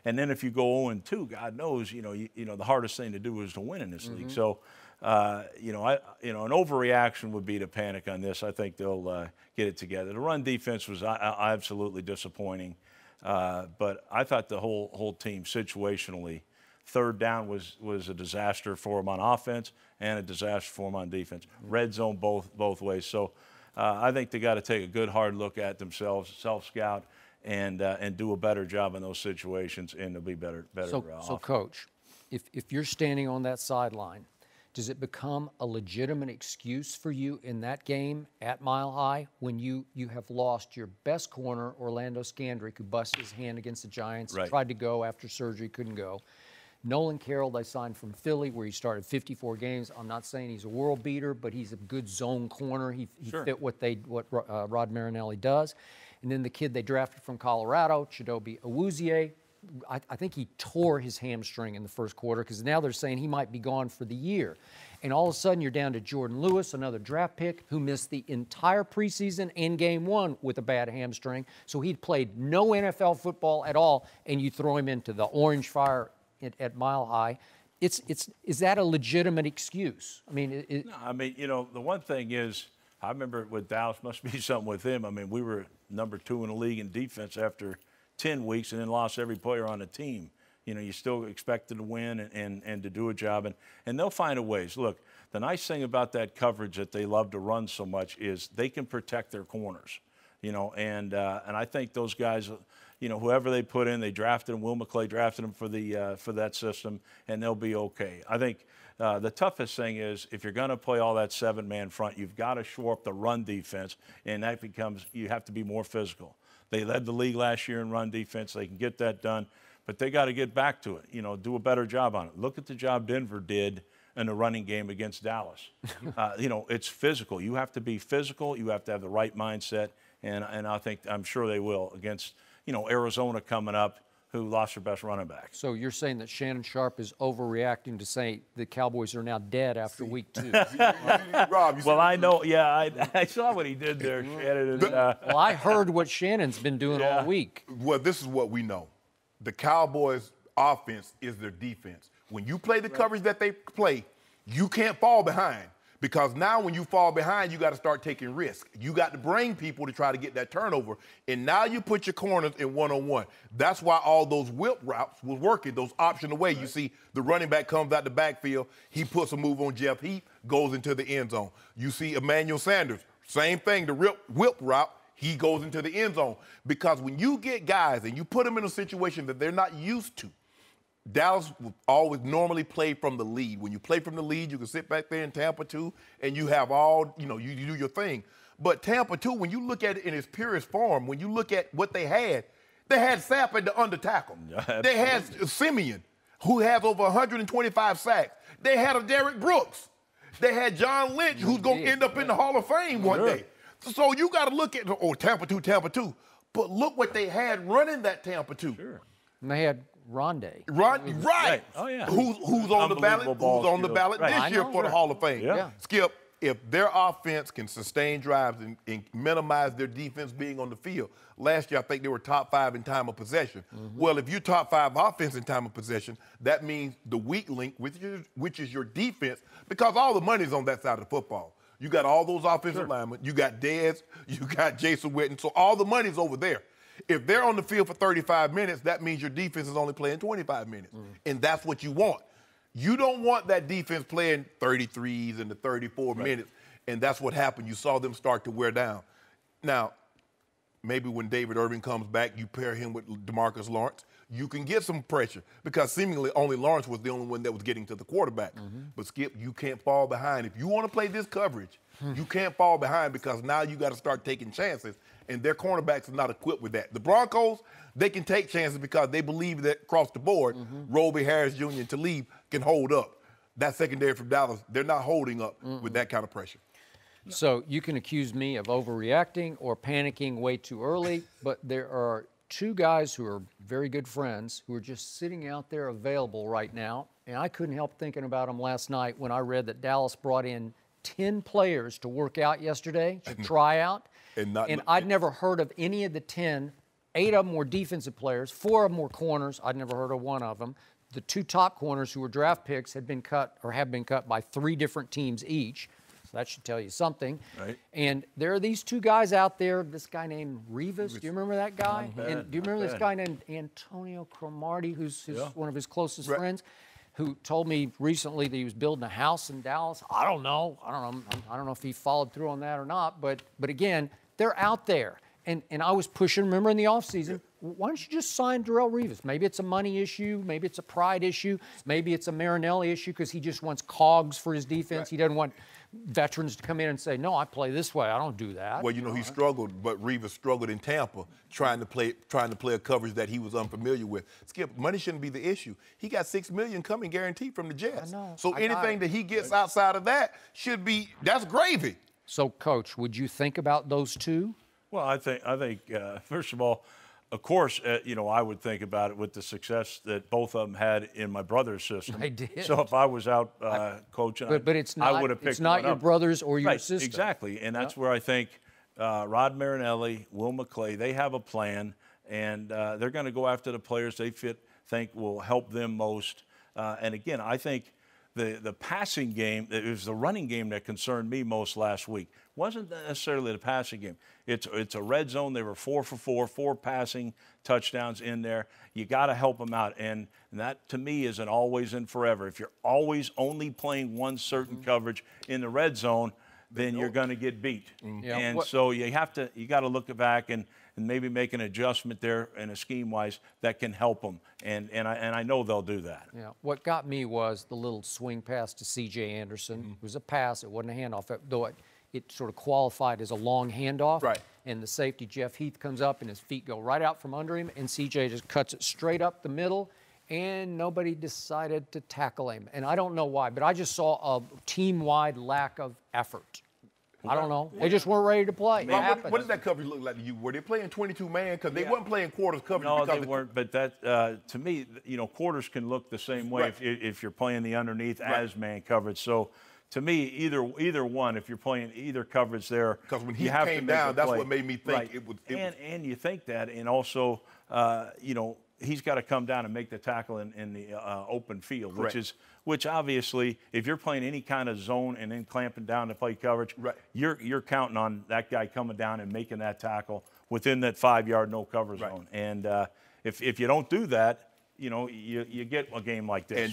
And then if you go 0-2, God knows, the hardest thing to do is to win in this league. So, an overreaction would be to panic on this. I think they'll get it together. The run defense was absolutely disappointing. But I thought the whole team situationally, third down was a disaster for them on offense and a disaster for them on defense. Red zone both ways. So I think they got to take a good hard look at themselves, self-scout, and do a better job in those situations, and they'll be better. So Coach, if you're standing on that sideline, does it become a legitimate excuse for you in that game at Mile High when you have lost your best corner, Orlando Scandrick, who busted his hand against the Giants, tried to go after surgery, couldn't go. Nolan Carroll, they signed from Philly, where he started 54 games. I'm not saying he's a world beater, but he's a good zone corner. He fit what Rod Marinelli does. And then the kid they drafted from Colorado, Chidobe Awuzie, I think he tore his hamstring in the first quarter, because now they're saying he might be gone for the year. And all of a sudden you're down to Jordan Lewis, another draft pick, who missed the entire preseason and game one with a bad hamstring. So he'd played no NFL football at all, and you throw him into the orange fire at Mile High. Is that a legitimate excuse? I mean, the one thing is, I remember with Dallas, must be something with him. I mean, we were number 2 in the league in defense after 10 weeks and then lost every player on the team. You still expected to win and to do a job, and they'll find a ways. Look, the nice thing about that coverage that they love to run so much is they can protect their corners, and I think those guys, whoever they put in, they drafted them. Will McClay drafted them for that system, and they'll be okay. I think the toughest thing is, if you're going to play all that 7-man front, you've got to shore up the run defense, and that becomes, you have to be more physical. They led the league last year in run defense. They can get that done, but they got to get back to it, do a better job on it. Look at the job Denver did in the running game against Dallas. It's physical. You have to be physical. You have to have the right mindset, and I'm sure they will against, Arizona coming up, who lost their best running back. So you're saying that Shannon Sharpe is overreacting to say the Cowboys are now dead after week 2. Rob, well, I know. Yeah, I saw what he did there, Shannon. Well, I heard what Shannon's been doing all week. Well, this is what we know. The Cowboys' offense is their defense. When you play the coverage that they play, you can't fall behind. Because now when you fall behind, you got to start taking risks. You got to bring people to try to get that turnover. And now you put your corners in one-on-one. That's why all those whip routes was working, those option away. You see the running back comes out the backfield. He puts a move on Jeff Heath, goes into the end zone. You see Emmanuel Sanders, same thing, the whip route. He goes into the end zone. Because when you get guys and you put them in a situation that they're not used to, Dallas will always normally play from the lead. When you play from the lead, you can sit back there in Tampa 2, and you have all, you do your thing. But Tampa 2, when you look at it in its purest form, when you look at what they had Sapp at the under tackle. They had Simeon, who has over 125 sacks. They had a Derrick Brooks. They had John Lynch, who's going to end up in the Hall of Fame one day. So you got to look at, Tampa 2. But look what they had running that Tampa 2. Sure. And they had Rondé. Right. Oh, yeah. Who's on the ballot? Who's on the ballot this year for the Hall of Fame? Yeah. Skip, if their offense can sustain drives and minimize their defense being on the field, last year I think they were top 5 in time of possession. Well, if you're top 5 offense in time of possession, that means the weak link, which is your defense, because all the money's on that side of the football. You got all those offensive linemen. You got Dez. You got Jason Witten. So all the money's over there. If they're on the field for 35 minutes, that means your defense is only playing 25 minutes. And that's what you want. You don't want that defense playing 33s and the 34 minutes. And that's what happened. You saw them start to wear down. Now, maybe when David Irving comes back, you pair him with DeMarcus Lawrence, you can get some pressure, because seemingly only Lawrence was the only one that was getting to the quarterback. But, Skip, you can't fall behind. If you want to play this coverage, you can't fall behind, because now you got to start taking chances, and their cornerbacks are not equipped with that. The Broncos, they can take chances because they believe that across the board, Roby Harris Jr. and Talib can hold up. That secondary from Dallas, they're not holding up with that kind of pressure. So you can accuse me of overreacting or panicking way too early, but there are 2 guys who are very good friends who are just sitting out there available right now, and I couldn't help thinking about them last night when I read that Dallas brought in 10 players to work out yesterday, to try out, And I'd never heard of any of the 10. 8 of them were defensive players. 4 of them were corners. I'd never heard of one of them. The 2 top corners who were draft picks had been cut or have been cut by 3 different teams each. So that should tell you something. Right. And there are these 2 guys out there. This guy named Rivas. Do you remember that guy? And do you remember this guy named Antonio Cromartie, who's one of his closest friends, who told me recently that he was building a house in Dallas? I don't know. I don't know if he followed through on that or not. But again, they're out there. And I was pushing, remember in the offseason, why don't you just sign Darrelle Revis? Maybe it's a money issue. Maybe it's a pride issue. Maybe it's a Marinelli issue because he just wants cogs for his defense. He doesn't want veterans to come in and say, no, I play this way. I don't do that. Well, you know, he struggled, but Revis struggled in Tampa trying to play a coverage that he was unfamiliar with. Skip, money shouldn't be the issue. He got $6 million coming guaranteed from the Jets. I know. So anything that he gets outside of that should be, that's gravy. So, Coach, would you think about those 2? Well, I think first of all, of course, you know, I would think about it with the success that both of them had in my brother's system. They did. So if I was out coaching, but it's not, I would have picked it's not one your up. brothers or your Right, sister. exactly, and that's where I think Rod Marinelli, Will McClay, they have a plan, and they're going to go after the players they think will help them most. And again, I think the passing game, it was the running game that concerned me most last week. Wasn't necessarily the passing game. It's a red zone. They were 4 for 4, 4 passing touchdowns in there. You got to help them out, and that to me is an always and forever. If you're always only playing one certain coverage in the red zone, then you're going to get beat. Yeah. And so you got to look back and maybe make an adjustment there in a scheme-wise that can help them. And I know they'll do that. Yeah. What got me was the little swing pass to C.J. Anderson. It was a pass. It wasn't a handoff, though it sort of qualified as a long handoff. Right. And the safety, Jeff Heath, comes up and his feet go right out from under him, and C.J. just cuts it straight up the middle, and nobody decided to tackle him. And I don't know why, but I just saw a team-wide lack of effort. I don't know. They just weren't ready to play. What did that coverage look like to you? Were they playing 22-man? Because they weren't playing quarters coverage. No, they weren't. But that, to me, you know, quarters can look the same way if you're playing the underneath as man coverage. So, to me, either one, if you're playing either coverage there, because when he have came to down, that's what made me think it was. And you think that, and also, you know, he's got to come down and make the tackle in the open field, which obviously, if you're playing any kind of zone and then clamping down to play coverage, you're counting on that guy coming down and making that tackle within that 5-yard no cover zone. And if you don't do that, you know, you get a game like this.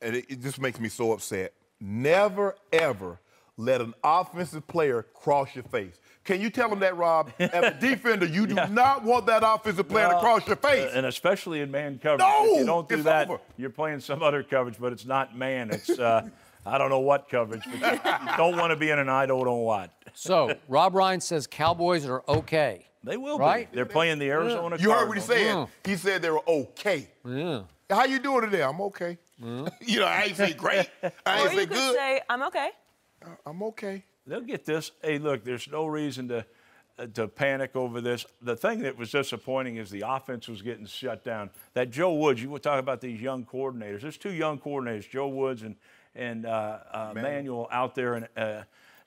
And it just makes me so upset. Never, ever let an offensive player cross your face. Can you tell them that, Rob? As a defender, you do not want that offensive player to cross your face. And especially in man coverage. No, if you don't do that, over. You're playing some other coverage, but it's not man. It's I don't know what coverage, but you don't want to be in an I don't know what. So, Rob Ryan says Cowboys are okay. They will be. They're playing the Arizona Cardinals. You heard what he said. He said they were okay. Yeah. How you doing today? I'm okay. You know, I ain't say great. I ain't say good. Or you could say, I'm okay. I'm okay. They'll get this. Hey, look, there's no reason to panic over this. The thing that was disappointing is the offense was getting shut down. That Joe Woods, you were talking about these young coordinators. There's 2 young coordinators, Joe Woods and Manuel out there in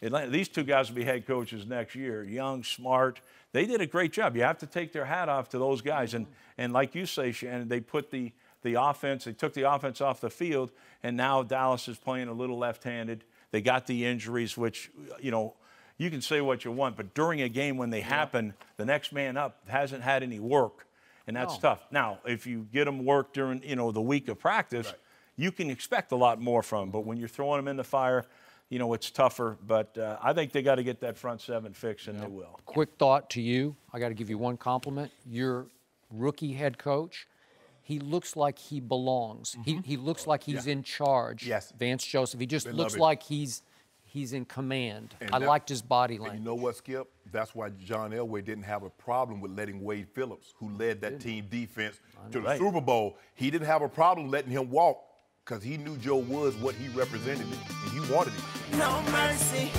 Atlanta. These 2 guys will be head coaches next year. Young, smart. They did a great job. You have to take their hat off to those guys. And like you say, Shannon, they put the offense, they took the offense off the field, and now Dallas is playing a little left-handed. They got the injuries, which, you know, you can say what you want, but during a game when they happen, the next man up hasn't had any work, and that's tough. Now, if you get them work during, you know, the week of practice, you can expect a lot more from them. But when you're throwing them in the fire, you know, it's tougher. But I think they got to get that front 7 fixed, and they will. Quick thought to you. I got to give you one compliment. Your rookie head coach, he looks like he belongs. He looks like he's in charge. Yes. Vance Joseph. He just looks like he's in command. I liked his body language. And you know what, Skip? That's why John Elway didn't have a problem with letting Wade Phillips, who led that team defense to the Super Bowl, he didn't have a problem letting him walk because he knew Joe Woods, what he represented, and he wanted it. No mercy.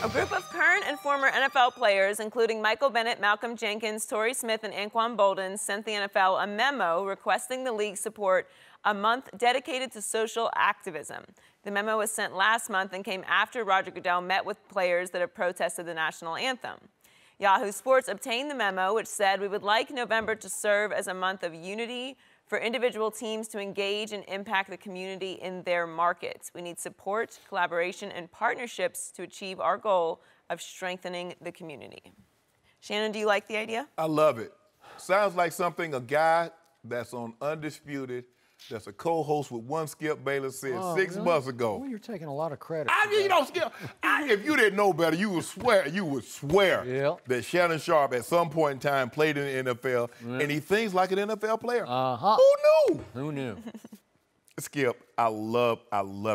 A group of current and former NFL players, including Michael Bennett, Malcolm Jenkins, Torrey Smith, and Anquan Boldin, sent the NFL a memo requesting the league support a month dedicated to social activism. The memo was sent last month and came after Roger Goodell met with players that have protested the national anthem. Yahoo Sports obtained the memo, which said, "We would like November to serve as a month of unity for individual teams to engage and impact the community in their markets. We need support, collaboration, and partnerships to achieve our goal of strengthening the community." Shannon, do you like the idea? I love it. Sounds like something a guy that's on Undisputed, that's a co-host with one Skip Bayless said 6 months ago. Well, you're taking a lot of credit. Skip, if you didn't know better, you would swear that Shannon Sharpe at some point in time played in the NFL, and he thinks like an NFL player. Who knew? Skip, I love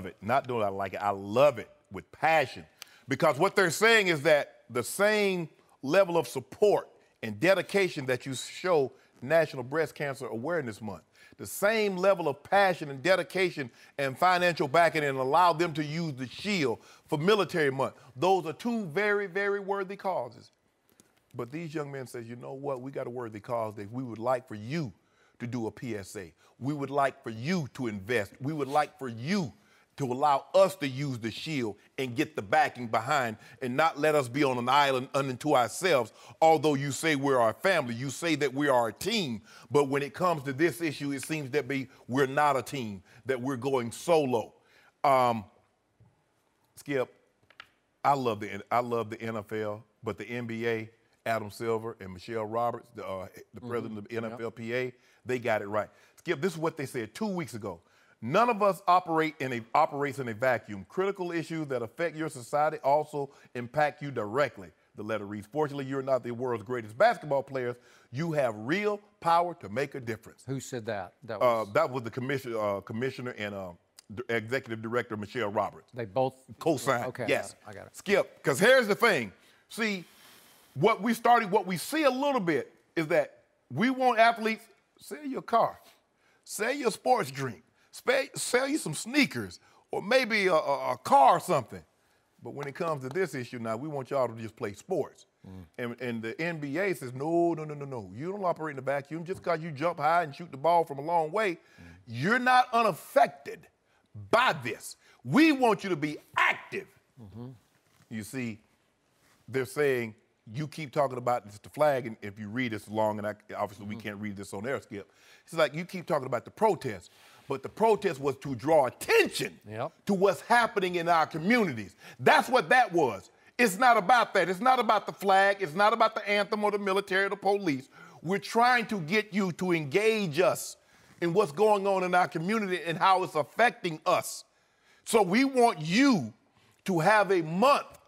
it. Not doing I like it, I love it with passion. Because what they're saying is that the same level of support and dedication that you show National Breast Cancer Awareness Month, the same level of passion and dedication and financial backing, and allow them to use the shield for Military Month. Those are two very, very worthy causes. But these young men say, you know what, we got a worthy cause that we would like for you to do a PSA. We would like for you to invest. We would like for you to allow us to use the shield and get the backing behind and not let us be on an island unto ourselves. Although you say we're our family, you say that we are a team, but when it comes to this issue, it seems that we're not a team, that we're going solo. Skip, I love the NFL, but the NBA, Adam Silver and Michelle Roberts, the president of the NFLPA, they got it right. Skip, this is what they said 2 weeks ago. None of us operates in a vacuum. Critical issues that affect your society also impact you directly. The letter reads, fortunately, you're not the world's greatest basketball players. You have real power to make a difference. Who said that? That was the commissioner and executive director, Michelle Roberts. They both co-signed. Okay, yes. I got it. Skip, because here's the thing. See, what we see a little bit is that we want athletes, sell your car, sell your sports drink, sell you some sneakers, or maybe a car or something. But when it comes to this issue now, we want y'all to just play sports. And the NBA says, no. You don't operate in a vacuum. Just because you jump high and shoot the ball from a long way, you're not unaffected by this. We want you to be active. You see, they're saying, you keep talking about this, the flag, and if you read this long, and obviously we can't read this on air, Skip, it's like you keep talking about the protest. But the protest was to draw attention to what's happening in our communities. That's what that was. It's not about that. It's not about the flag. It's not about the anthem or the military or the police. We're trying to get you to engage us in what's going on in our community and how it's affecting us. So we want you to have a month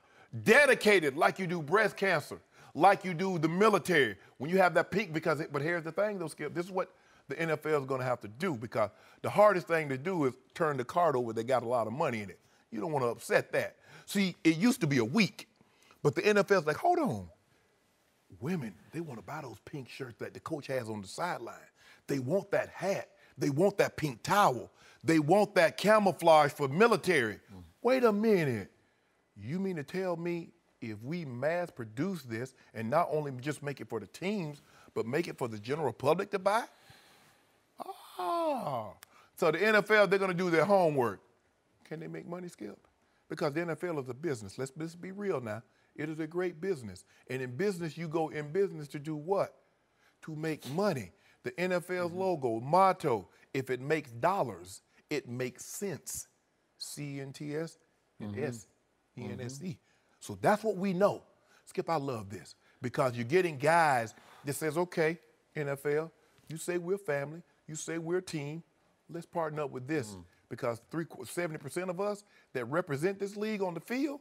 dedicated like you do breast cancer, like you do the military, when you have that peak, but here's the thing though, Skip, this is what the NFL is going to have to do, because the hardest thing to do is turn the card over that got a lot of money in it. You don't want to upset that. See, it used to be a week, but the NFL's like, hold on. Women, they want to buy those pink shirts that the coach has on the sideline. They want that hat. They want that pink towel. They want that camouflage for military. Wait a minute. You mean to tell me if we mass produce this and not only just make it for the teams, but make it for the general public to buy? So the NFL, they're going to do their homework. Can they make money, Skip? Because the NFL is a business. Let's be real now. It is a great business. And in business, you go in business to do what? To make money. The NFL's logo, motto, if it makes dollars, it makes sense. C-E-N-T-S and S-E-N-S-E. So that's what we know. Skip, I love this. Because you're getting guys that says, okay, NFL, you say we're family. You say we're a team, let's partner up with this, because 70% of us that represent this league on the field,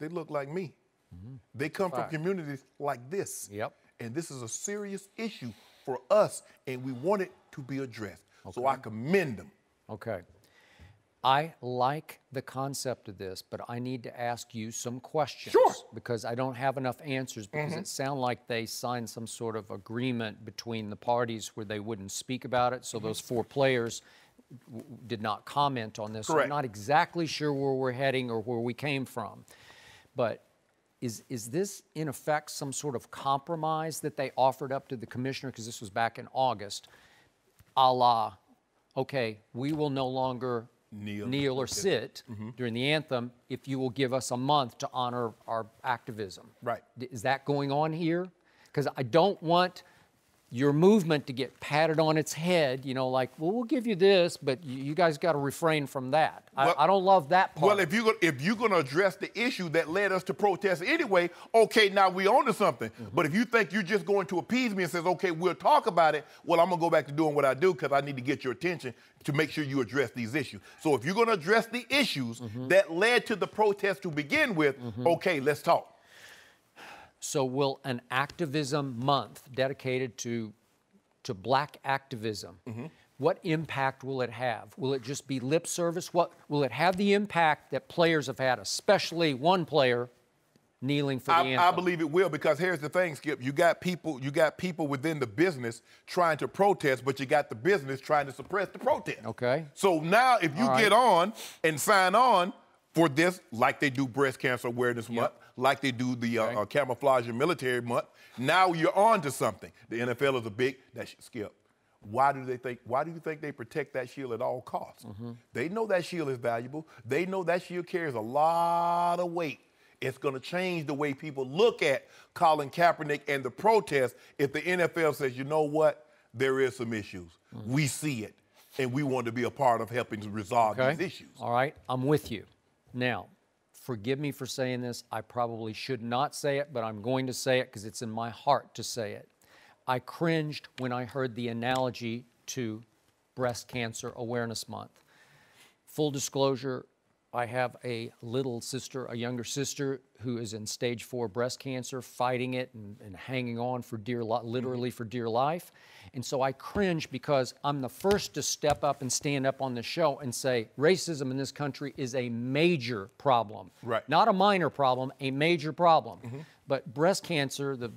they look like me. They come from communities like this. And this is a serious issue for us, and we want it to be addressed. So I commend them. Okay. I like the concept of this, but I need to ask you some questions. Sure. Because I don't have enough answers, because it sounds like they signed some sort of agreement between the parties where they wouldn't speak about it. So those 4 players did not comment on this. Correct. So I'm not exactly sure where we're heading or where we came from. But is this, in effect, some sort of compromise that they offered up to the commissioner, because this was back in August, a la, okay, we will no longer kneel or sit during the anthem if you will give us a month to honor our activism. Right. Is that going on here? Because I don't want your movement to get patted on its head, you know, like, well, we'll give you this, but you guys got to refrain from that. Well, I don't love that part. Well, if you're going to address the issue that led us to protest anyway, okay, now we on to something. But if you think you're just going to appease me and says, okay, we'll talk about it, well, I'm going to go back to doing what I do because I need to get your attention to make sure you address these issues. So if you're going to address the issues that led to the protest to begin with, okay, let's talk. So will an activism month dedicated to black activism, what impact will it have? Will it just be lip service? What will it have the impact that players have had, especially one player kneeling for the anthem? I believe it will, because here's the thing, Skip. You got people within the business trying to protest, but you got the business trying to suppress the protest. Okay. So now if you get on and sign on for this, like they do Breast Cancer Awareness Month, like they do the Camouflage and Military Month, now you're on to something. The NFL is a big, Skip. Why do you think they protect that shield at all costs? They know that shield is valuable. They know that shield carries a lot of weight. It's going to change the way people look at Colin Kaepernick and the protest if the NFL says, you know what, there is some issues. We see it, and we want to be a part of helping to resolve these issues. All right, I'm with you. Now, forgive me for saying this. I probably should not say it, but I'm going to say it because it's in my heart to say it. I cringed when I heard the analogy to Breast Cancer Awareness Month. Full disclosure, I have a little sister, a younger sister, who is in stage 4 breast cancer, fighting it and hanging on for literally for dear life. And so I cringe because I'm the first to step up and stand up on the show and say racism in this country is a major problem. Right. Not a minor problem, a major problem. But breast cancer, the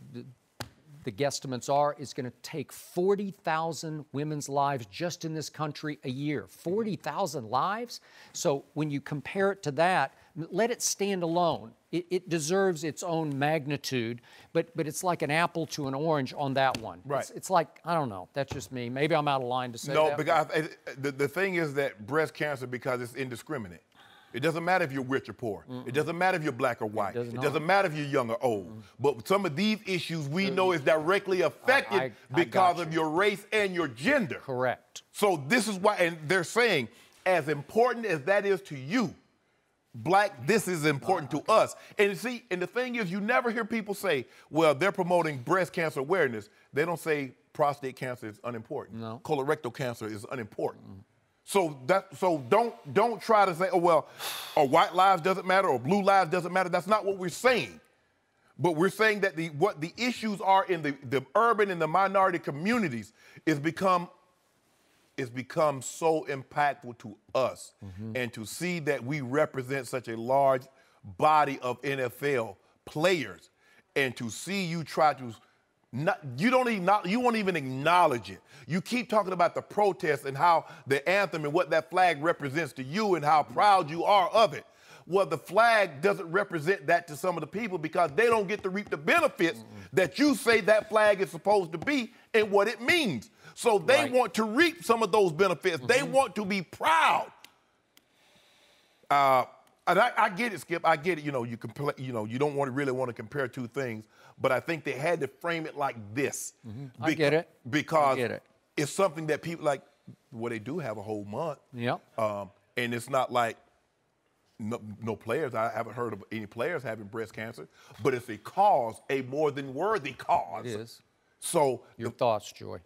guesstimates are, is going to take 40,000 women's lives just in this country a year. 40,000 lives? So when you compare it to that, let it stand alone. It deserves its own magnitude, but it's like an apple to an orange on that one. Right. It's like, I don't know, that's just me. Maybe I'm out of line to say that. No, because the thing is that breast cancer, because it's indiscriminate. It doesn't matter if you're rich or poor. It doesn't matter if you're black or white. It doesn't matter if you're young or old. But some of these issues we know is directly affected because of your race and your gender. Correct. So this is why, and they're saying, as important as that is to you, black, this is important to us. And see, and the thing is, you never hear people say, well, they're promoting breast cancer awareness. They don't say prostate cancer is unimportant. No. Colorectal cancer is unimportant. So don't try to say, oh, well, or white lives doesn't matter or blue lives doesn't matter. That's not what we're saying. But we're saying that what the issues are in the urban and the minority communities is become so impactful to us. And to see that we represent such a large body of NFL players, and to see you try to you won't even acknowledge it. You keep talking about the protest and how the anthem and what that flag represents to you and how proud you are of it. Well, the flag doesn't represent that to some of the people because they don't get to reap the benefits that you say that flag is supposed to be and what it means. So they want to reap some of those benefits. They want to be proud. And I get it, Skip. I get it. You know, you don't really want to compare two things, but I think they had to frame it like this. I get it. Because it's something that people like. Well, they do have a whole month. Yep. And it's not like no players. I haven't heard of any players having breast cancer, but it's a cause, a more than worthy cause. It is. So your thoughts, Joy?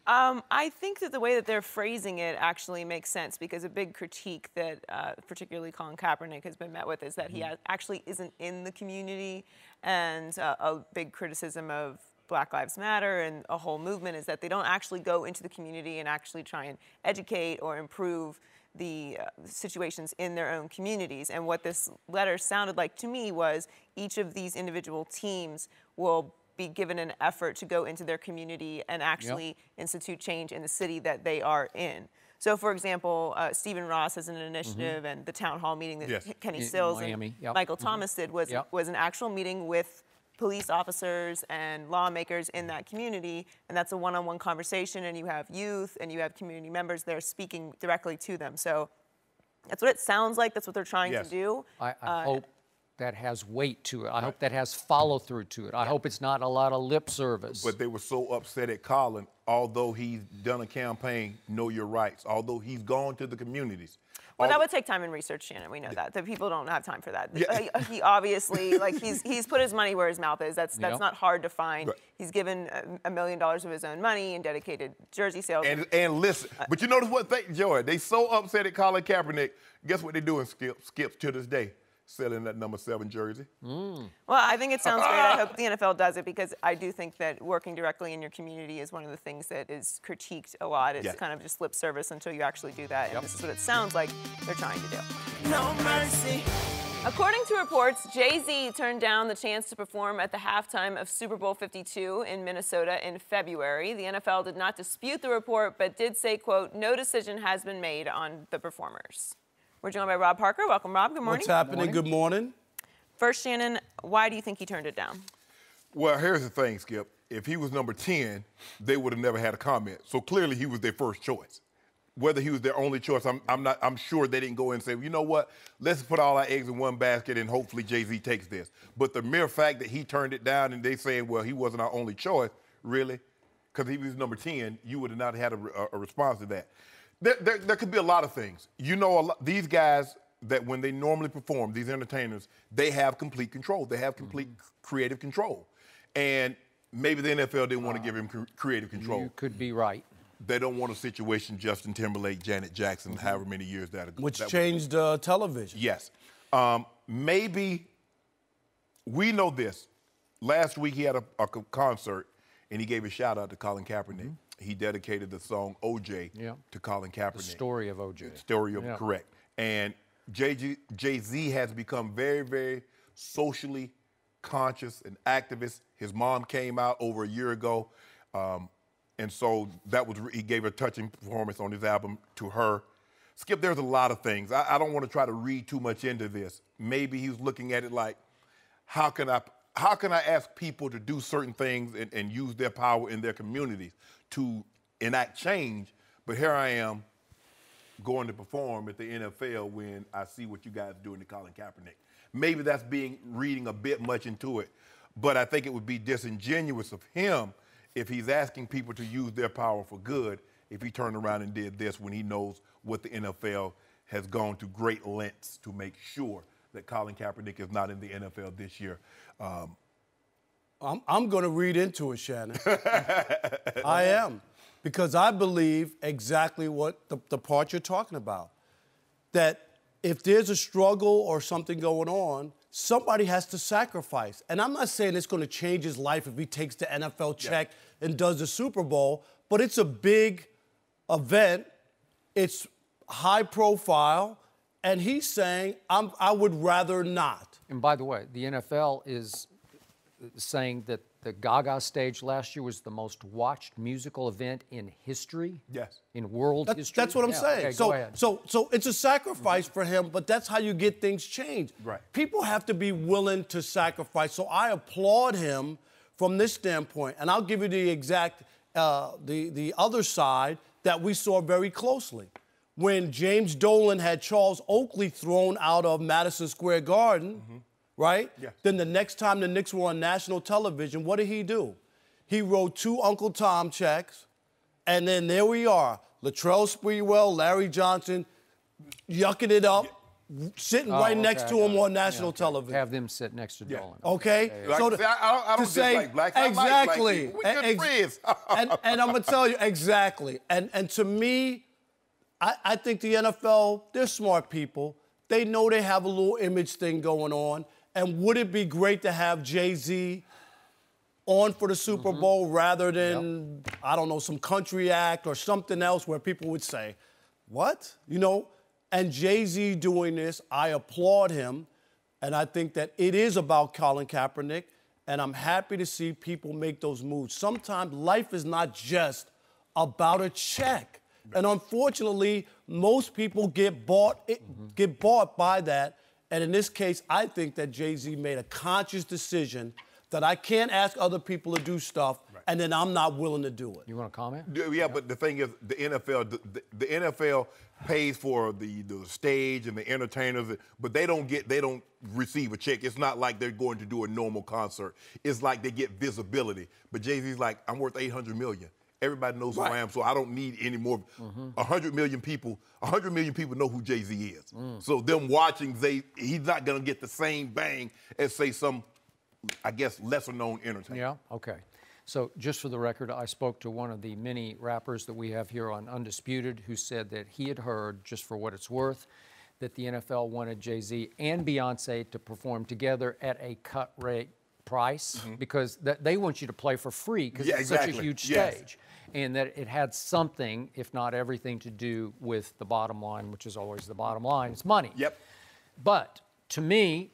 I think that the way that they're phrasing it actually makes sense, because a big critique that particularly Colin Kaepernick has been met with is that he actually isn't in the community, and a big criticism of Black Lives Matter and a whole movement is that they don't actually go into the community and actually try and educate or improve the situations in their own communities. And what this letter sounded like to me was each of these individual teams will be given an effort to go into their community and actually institute change in the city that they are in. So, for example, Stephen Ross has an initiative, and the town hall meeting that Kenny Stills and Michael Thomas did was an actual meeting with police officers and lawmakers in that community, and that's a one-on-one conversation, and you have youth and you have community members there speaking directly to them. So That's what it sounds like. That's what they're trying to do. I hope that has weight to it. I hope that has follow-through to it. I hope it's not a lot of lip service. But they were so upset at Colin, although he's done a campaign, Know Your Rights, although he's gone to the communities. Well, that would take time and research, Shannon. We know that. The people don't have time for that. Yeah. He obviously, like, he's put his money where his mouth is. That's not hard to find. Right. He's given $1 million of his own money and dedicated jersey sales. And listen, but you notice what Joy, they so upset at Colin Kaepernick. Guess what they're doing, Skips, to this day? Selling that number 7 jersey. Well, I think it sounds great. I hope the NFL does it because I do think that working directly in your community is one of the things that is critiqued a lot. It's kind of just lip service until you actually do that. And this is what it sounds like they're trying to do. No mercy. According to reports, Jay-Z turned down the chance to perform at the halftime of Super Bowl 52 in Minnesota in February. The NFL did not dispute the report, but did say, quote, no decision has been made on the performers. We're joined by Rob Parker. Welcome, Rob. Good morning. What's happening? Good morning. First, Shannon, why do you think he turned it down? Well, here's the thing, Skip. If he was number 10, they would have never had a comment. So clearly he was their first choice. Whether he was their only choice, I'm sure they didn't go in and say, well, you know what, let's put all our eggs in one basket and hopefully Jay-Z takes this. But the mere fact that he turned it down and they saying, well, he wasn't our only choice, really? Because if he was number 10, you would have not had a response to that. There could be a lot of things. You know, these guys that when they normally perform, these entertainers, they have complete control. They have complete creative control. And maybe the NFL didn't want to give him creative control. You could be right. They don't want a situation Justin Timberlake, Janet Jackson, however many years that ago. Which changed television. Yes. Maybe we know this. Last week he had a concert and he gave a shout out to Colin Kaepernick. He dedicated the song OJ to Colin Kaepernick. The story of OJ. The story of, correct. And Jay-Z has become very, very socially conscious and activist. His mom came out over a year ago. And so he gave a touching performance on his album to her. Skip, there's a lot of things. I don't want to try to read too much into this. Maybe he was looking at it like, how can I ask people to do certain things and use their power in their communities to enact change, but here I am going to perform at the NFL when I see what you guys are doing to Colin Kaepernick. Maybe that's reading a bit much into it, but I think it would be disingenuous of him if he's asking people to use their power for good if he turned around and did this when he knows what the NFL has gone to great lengths to make sure that Colin Kaepernick is not in the NFL this year. I'm going to read into it, Shannon. I am. Because I believe exactly what the part you're talking about. That if there's a struggle or something going on, somebody has to sacrifice. And I'm not saying it's going to change his life if he takes the NFL check and does the Super Bowl, but it's a big event. It's high profile. And he's saying, I would rather not. And by the way, the NFL is saying that the Gaga stage last year was the most watched musical event in history. Yes. In world history. That's what I'm saying. Okay, go ahead. So it's a sacrifice for him, but that's how you get things changed. Right. People have to be willing to sacrifice. So I applaud him from this standpoint. And I'll give you the exact, the other side that we saw very closely. When James Dolan had Charles Oakley thrown out of Madison Square Garden, right? Yes. Then the next time the Knicks were on national television, what did he do? He wrote 2 Uncle Tom checks, and then there we are, Latrell Sprewell, Larry Johnson, yucking it up, sitting right next to him on national television. Have them sit next to Dolan. Okay? Like, so I don't dislike blacks. Exactly. We're good friends. and I'm going to tell you, exactly. And to me, I think the NFL, they're smart people. They know they have a little image thing going on. And would it be great to have Jay-Z on for the Super Bowl rather than, I don't know, some country act or something else where people would say, what? You know? And Jay-Z doing this, I applaud him. And I think that it is about Colin Kaepernick. And I'm happy to see people make those moves. Sometimes life is not just about a check. And unfortunately, most people get bought by that. And in this case, I think that Jay-Z made a conscious decision that I can't ask other people to do stuff and then I'm not willing to do it. You want to comment? Yeah, but the thing is, the NFL pays for the stage and the entertainers, but they don't receive a check. It's not like they're going to do a normal concert. It's like they get visibility. But Jay-Z's like, I'm worth $800 million. Everybody knows who I am, so I don't need any more. 100 million people know who Jay-Z is. So them watching, he's not going to get the same bang as, say, some, I guess, lesser-known entertainer. Yeah, okay. So just for the record, I spoke to one of the many rappers that we have here on Undisputed who said that he had heard, just for what it's worth, that the NFL wanted Jay-Z and Beyonce to perform together at a cut rate price because they want you to play for free because it's such a huge stage. And that it had something, if not everything, to do with the bottom line, which is always the bottom line. It's money. Yep. But to me,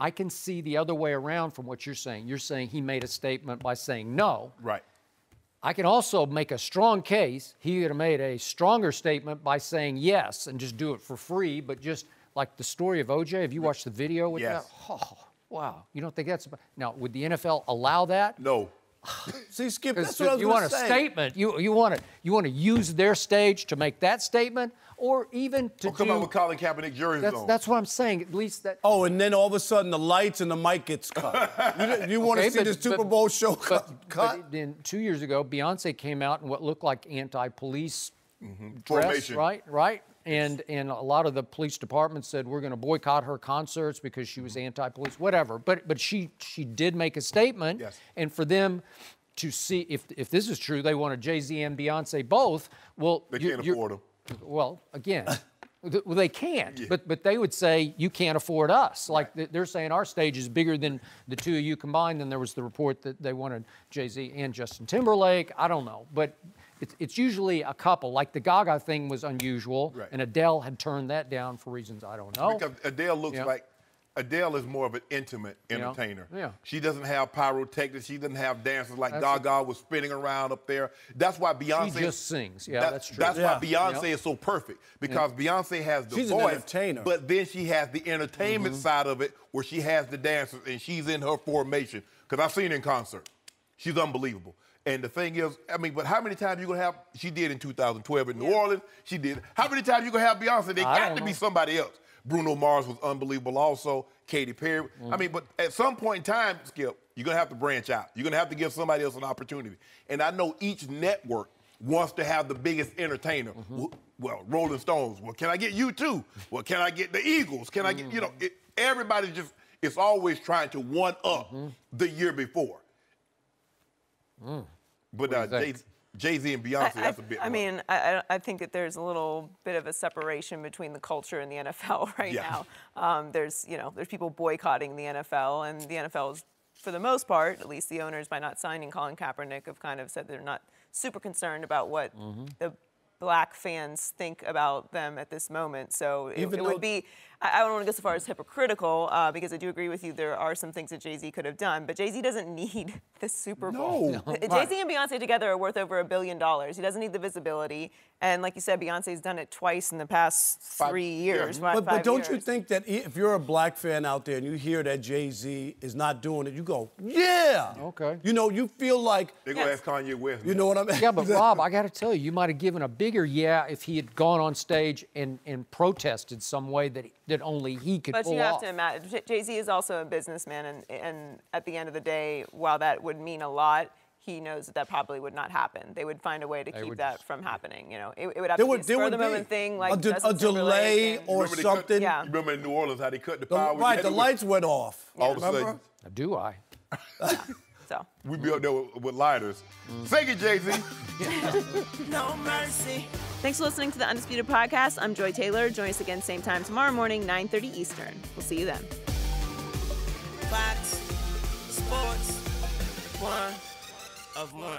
I can see the other way around from what you're saying. You're saying he made a statement by saying no. Right. I can also make a strong case. He could have made a stronger statement by saying yes and just do it for free, but just like the story of OJ. Have you watched the video with that? Oh, wow. You don't think that's... Now, would the NFL allow that? No. See, Skip, that's what I was you going want to a say. statement. You want to use their stage to make that statement, or even to come out with Colin Kaepernick jury zone. That's what I'm saying. At least that. Oh, and then all of a sudden the lights and the mic gets cut. You want to see the Super Bowl show cut? But then 2 years ago, Beyonce came out in what looked like anti-police dress, formation. right? And a lot of the police departments said we're going to boycott her concerts because she was anti-police, whatever. But she did make a statement, and for them to see if this is true, they wanted Jay-Z and Beyonce both. Well, they can't afford them. Well, again. Well, they can't, but they would say, you can't afford us. Like, they're saying our stage is bigger than the two of you combined. Then there was the report that they wanted Jay-Z and Justin Timberlake. I don't know. But it's usually a couple. Like, the Gaga thing was unusual, and Adele had turned that down for reasons I don't know. Because Adele looks like, Adele is more of an intimate entertainer. Yeah. She doesn't have pyrotechnics. She doesn't have dancers like Gaga was spinning around up there. That's why Beyonce... She just sings. Yeah, that's true. That's why Beyonce is so perfect, because Beyonce has the She's voice, an entertainer. but then she has the entertainment side of it where she has the dancers and she's in her formation. Because I've seen her in concert. She's unbelievable. And the thing is, I mean, but how many times you going to have... She did in 2012 in New Orleans. She did. How many times you going to have Beyonce? They got to be somebody else. Bruno Mars was unbelievable also. Katy Perry. I mean, but at some point in time, Skip, you're going to have to branch out. You're going to have to give somebody else an opportunity. And I know each network wants to have the biggest entertainer. Well, Rolling Stones. Well, can I get U2? Well, can I get the Eagles? Can I get, you know, everybody just, it's always trying to one-up the year before. But Jay-Z and Beyonce, that's a bit. I mean, I think that there's a little bit of a separation between the culture and the NFL right now. There's people boycotting the NFL, and the NFL is, for the most part, at least the owners, by not signing Colin Kaepernick, have kind of said they're not super concerned about what the black fans think about them at this moment. So it would be, I don't want to go so far as hypocritical, because I do agree with you, there are some things that Jay-Z could have done, but Jay-Z doesn't need the Super Bowl. No. Jay-Z and Beyonce together are worth over $1 billion. He doesn't need the visibility. And like you said, Beyonce's done it twice in the past 3 years. But don't you think that if you're a black fan out there and you hear that Jay-Z is not doing it, you go, yeah. Okay. You know, you feel like... They're going to ask Kanye West. You know what I mean? Yeah, but Rob, I got to tell you, you might have given a bigger if he had gone on stage and protested some way that only he could pull off. But you have to imagine, Jay-Z is also a businessman, and at the end of the day, while that would mean a lot, he knows that probably would not happen. They would find a way to keep that from happening. You know, it would have to be a spur-of-the-moment thing, like a delay or something. You remember in New Orleans how they cut the power? Right, the lights went off. All of a sudden. Do I? So we'd be up there with lighters. Sing it, Jay-Z. No mercy. Thanks for listening to the Undisputed Podcast. I'm Joy Taylor. Join us again same time tomorrow morning, 9:30 Eastern. We'll see you then. Fox Sports 1 of 1.